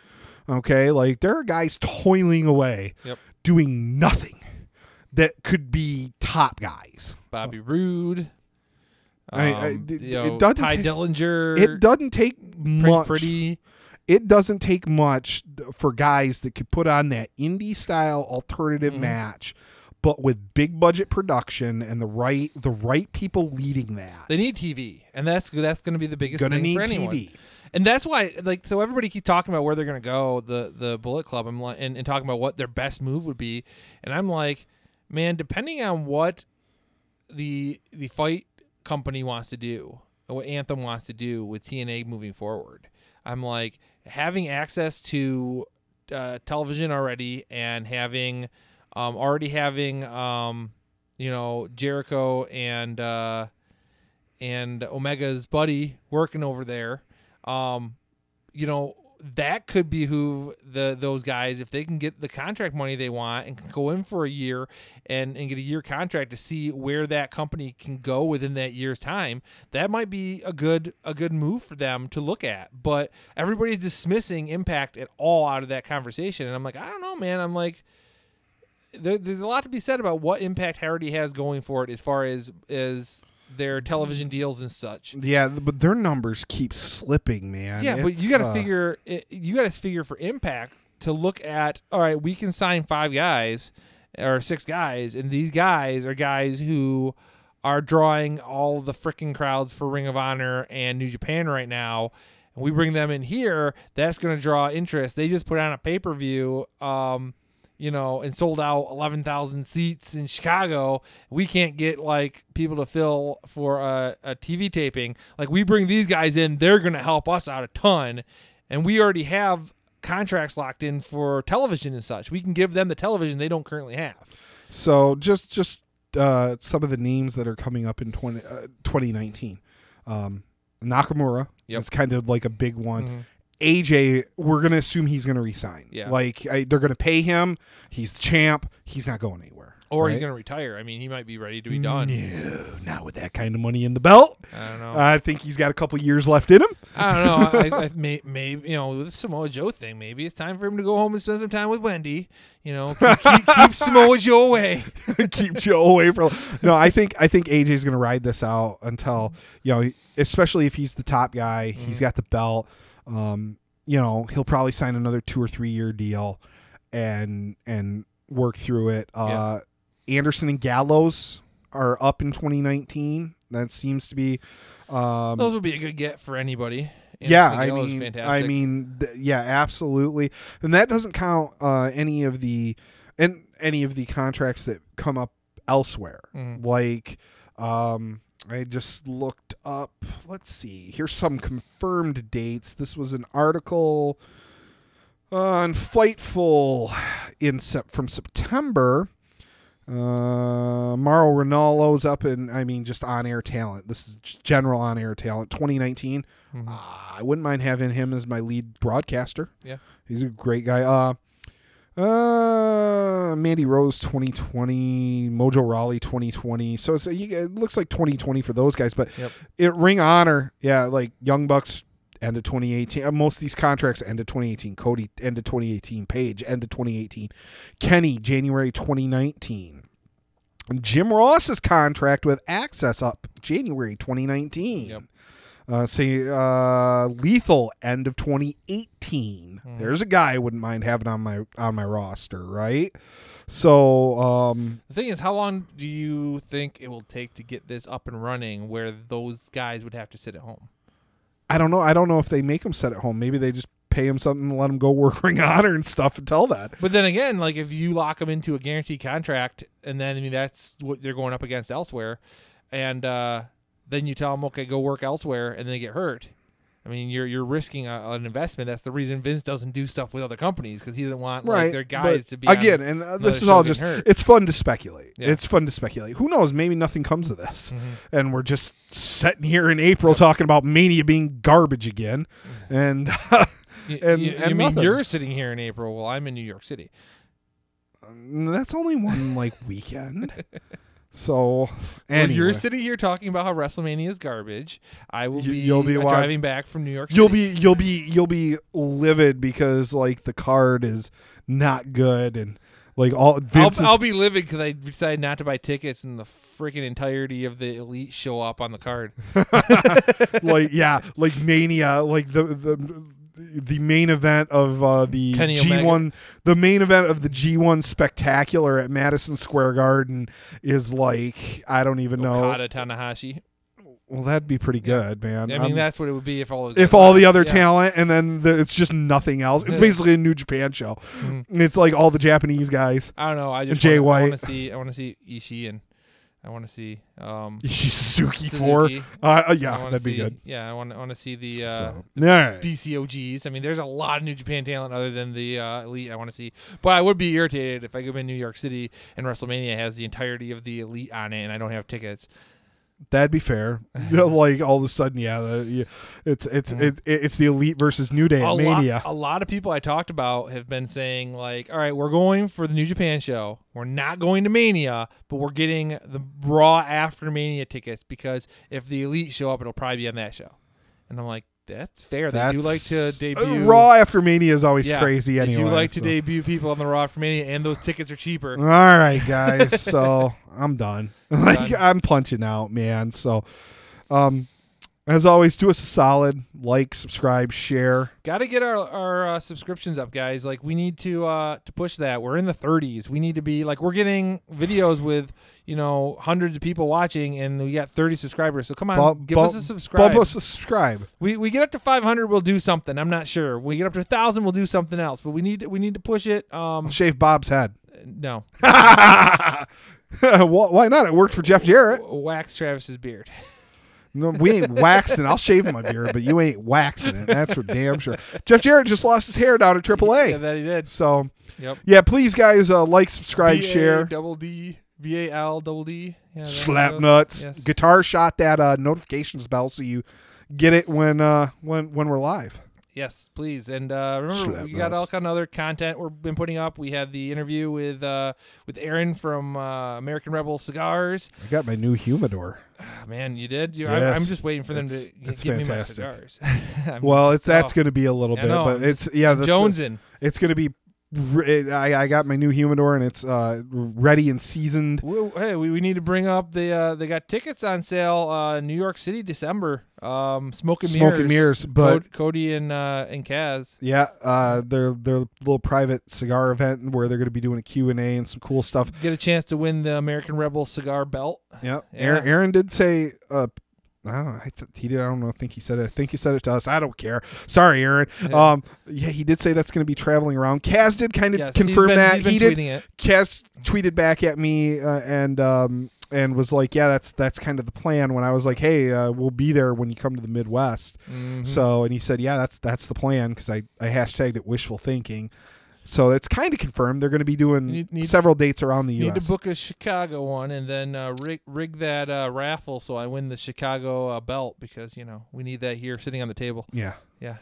S2: Okay. Like, there are guys toiling away, doing nothing that could be top guys.
S1: Bobby Roode.
S2: It doesn't
S1: Ty Dillinger.
S2: It doesn't take much.
S1: Pretty.
S2: It doesn't take much for guys that could put on that indie style alternative match, but with big budget production and the right people leading that.
S1: They need TV, and that's going to be the biggest thing for anyone.
S2: TV.
S1: And that's why, so everybody keeps talking about where they're going to go, the Bullet Club, and talking about what their best move would be. And I'm like, man, depending on what the fight company wants to do, or what Anthem wants to do with TNA moving forward, I'm like, having access to television already, and having Jericho and Omega's buddy working over there, that could behoove those guys if they can get the contract money they want and can go in for a year and get a year contract to see where that company can go within that year's time. That might be a good move for them to look at. But everybody's dismissing Impact at all out of that conversation, and I'm like, I don't know, man. I'm like, there's a lot to be said about what Impact already has going for it as far as their television deals and such.
S2: Yeah, but their numbers keep slipping, man.
S1: Yeah, but you got to figure. You got to figure for Impact to look at. All right, we can sign 5 guys or 6 guys, and these guys are guys who are drawing all the freaking crowds for Ring of Honor and New Japan right now. And we bring them in here. That's going to draw interest. They just put on a pay-per-view. And sold out 11,000 seats in Chicago. We can't get like people to fill for a TV taping. Like, we bring these guys in, they're going to help us out a ton. And we already have contracts locked in for television and such. We can give them the television they don't currently have.
S2: So just some of the names that are coming up in 2019. Nakamura is kind of like a big one.
S1: Mm-hmm.
S2: AJ, we're going to assume he's going to resign.
S1: Yeah.
S2: Like, they're going to pay him. He's the champ. He's not going anywhere.
S1: Or he's going to retire. I mean, he might be ready to be done.
S2: No, not with that kind of money in the belt.
S1: I don't know.
S2: I think he's got a couple years left in him.
S1: I don't know. Maybe, with the Samoa Joe thing, maybe it's time for him to go home and spend some time with Wendy. Keep Samoa Joe away.
S2: Keep Joe away from. No, I think AJ's going to ride this out until, especially if he's the top guy, he's got the belt. He'll probably sign another 2 or 3 year deal and work through it. Anderson and Gallows are up in 2019. That seems to be,
S1: those would be a good get for anybody.
S2: Fantastic.
S1: Fantastic.
S2: Absolutely. And that doesn't count, any of the contracts that come up elsewhere. Like, I just looked up. Let's see. Here's some confirmed dates. This was an article on Fightful from September. Mauro Ranallo's up in, just on-air talent. This is just general on-air talent. 2019. I wouldn't mind having him as my lead broadcaster.
S1: Yeah.
S2: He's a great guy. Mandy Rose 2020, Mojo Rawley 2020. So it looks like 2020 for those guys. But Ring Honor, like Young Bucks end of 2018. Most of these contracts end of 2018. Cody end of 2018. Paige end of 2018. Kenny January 2019. Jim Ross's contract with Access up January 2019.
S1: Yep.
S2: Lethal end of 2018. There's a guy I wouldn't mind having on my roster, right? So
S1: the thing is, how long do you think it will take to get this up and running where those guys would have to sit at home?
S2: I don't know. I don't know if they make them sit at home. Maybe they just pay him something and let him go work Ring of Honor and stuff until that.
S1: But then again, like if you lock them into a guaranteed contract, and then that's what they're going up against elsewhere, and then you tell them, okay, go work elsewhere, and then they get hurt. I mean, you're risking an investment. That's the reason Vince doesn't do stuff with other companies, because he doesn't want their guys to be
S2: again. And this is all just it's fun to speculate. Yeah. It's fun to speculate. Who knows? Maybe nothing comes of this, and we're just sitting here in April talking about Mania being garbage again. And
S1: you mean you're sitting here in April? Well, I'm in New York City.
S2: That's only one weekend. So, anyway.
S1: Well, you're sitting here talking about how WrestleMania is garbage. I will you'll be driving back from New York City.
S2: You'll be livid because the card is not good, and all Vince
S1: I'll be livid because I decided not to buy tickets and the freaking entirety of the Elite show up on the card.
S2: Mania, the main event of the
S1: Kenny
S2: G1,
S1: Omega.
S2: The main event of the G1 Spectacular at Madison Square Garden is I don't even know.
S1: Okada Tanahashi.
S2: Well, that'd be pretty good, man.
S1: I mean, that's what it would be if all
S2: the other talent, and then it's just nothing else. It's basically a New Japan show. It's all the Japanese guys.
S1: I don't know. I just
S2: Jay
S1: White.
S2: White.
S1: I want to see Ishii, and I want to see
S2: Suzuki 4. That'd be good.
S1: Yeah, I want to see the
S2: right.
S1: BCOGs. I mean, there's a lot of New Japan talent other than the Elite I want to see. But I would be irritated if I go in New York City and WrestleMania has the entirety of the Elite on it and I don't have tickets.
S2: That'd be fair. Like all of a sudden, it's the Elite versus New Day at Mania.
S1: A lot of people I talked about have been saying like, all right, we're going for the New Japan show. We're not going to Mania, but we're getting the Raw after Mania tickets because if the Elite show up, it'll probably be on that show. And I'm like, that's fair. They do like to debut.
S2: Raw after Mania is always crazy anyway.
S1: They do like to debut people on the Raw after Mania, and those tickets are cheaper.
S2: All right, guys. So I'm done. I'm punching out, man. So, as always, do us a solid. Like, subscribe, share.
S1: Got to get our subscriptions up, guys. Like, we need to push that. We're in the 30s. We need to be like, we're getting videos with hundreds of people watching, and we got 30 subscribers. So come on, give us a subscribe.
S2: Bump us a subscribe.
S1: We get up to 500, we'll do something. I'm not sure. We get up to 1,000, we'll do something else. But we need to push it.
S2: I'll shave Bob's head.
S1: No.
S2: Why not? It worked for Jeff Jarrett.
S1: Wax Travis's beard.
S2: No, we ain't waxing. I'll shave my beard, but you ain't waxing it. That's for damn sure. Jeff Jarrett just lost his hair down at AAA.
S1: Yeah, that he did.
S2: So, yeah, please, guys, like, subscribe, share.
S1: VALDD. Yeah,
S2: Slap nuts.
S1: Yes.
S2: Guitar shot that notifications bell so you get it when we're live.
S1: Yes, please. And remember, we got all kind of other content we've been putting up. We had the interview with Aaron from American Rebel Cigars.
S2: I got my new humidor.
S1: Man, you did?
S2: Yes.
S1: I'm just waiting for them to give me my cigars.
S2: That's going to be a little bit, but it's
S1: Jonesing.
S2: It's going to be. I got my new humidor and it's ready and seasoned.
S1: Hey, we need to bring up they got tickets on sale. New York City, December. Smoke and Mirrors. But Cody and Kaz.
S2: Yeah, their little private cigar event where they're going to be doing a Q&A and some cool stuff.
S1: Get a chance to win the American Rebel cigar belt.
S2: Yeah. Aaron did say. I don't know. He did. I don't know. I think he said it. I think he said it to us. I don't care. Sorry, Aaron. Yeah, he did say that's going to be traveling around. Kaz did kind of confirm that. He did. Kaz tweeted back at me and was like, "Yeah, that's kind of the plan." When I was like, "Hey, we'll be there when you come to the Midwest." Mm-hmm. So, and he said, "Yeah, that's the plan," because I hashtagged it wishful thinking. So it's kind of confirmed. They're going to be doing several dates around the U.S.
S1: Need to book a Chicago one and then rig that raffle so I win the Chicago belt because, we need that here sitting on the table.
S2: Yeah.
S1: Yeah.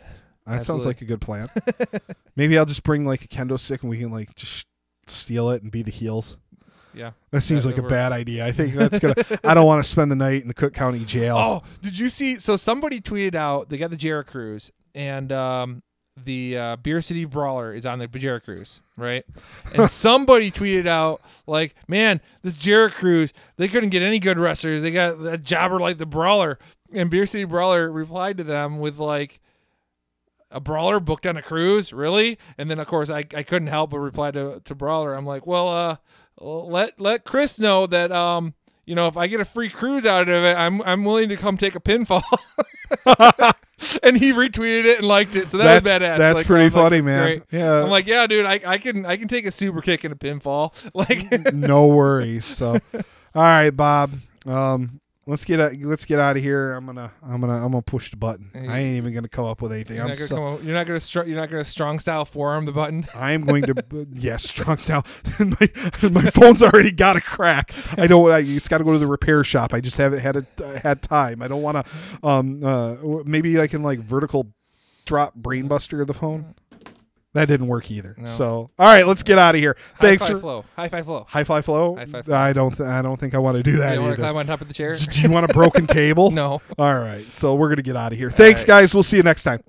S2: That sounds like a good plan. Maybe I'll just bring like a kendo stick and we can like just steal it and be the heels.
S1: Yeah.
S2: That seems like a bad idea. I think that's going to – I don't want to spend the night in the Cook County jail.
S1: Oh, did you see – so somebody tweeted out – they got the Jarrett Cruise and the Beer City Brawler is on the Jarrett Cruise, right? And somebody tweeted out, like, man, this Jarrett Cruise, they couldn't get any good wrestlers. They got a jobber like the Brawler. And Beer City Brawler replied to them with, like, a Brawler booked on a cruise? Really? And then, of course, I couldn't help but reply to Brawler. I'm like, well, let Chris know that, if I get a free cruise out of it, I'm willing to come take a pinfall. And he retweeted it and liked it, so that was badass.
S2: That's pretty funny, man.
S1: Great.
S2: Yeah,
S1: I'm like, yeah, dude, I can take a super kick and a pinfall. Like,
S2: no worries. So, all right, Bob. Let's get out of here. I'm gonna push the button. I ain't even gonna come up with anything.
S1: You're not gonna strong style forearm the button.
S2: I am going to strong style. my phone's already got a crack. It's got to go to the repair shop. I just haven't had time. I don't want to. Maybe I can like vertical drop brainbuster the phone. That didn't work either. No. So, all right, let's get out of here. Thanks.
S1: High Flow. High Five Flow.
S2: High Five Flow.
S1: High Five Flow.
S2: I don't think I want to do that.
S1: You don't want
S2: either.
S1: to climb on top of the chair?
S2: Do you want a broken table?
S1: No.
S2: All right, so we're gonna get out of here. Thanks, guys. We'll see you next time.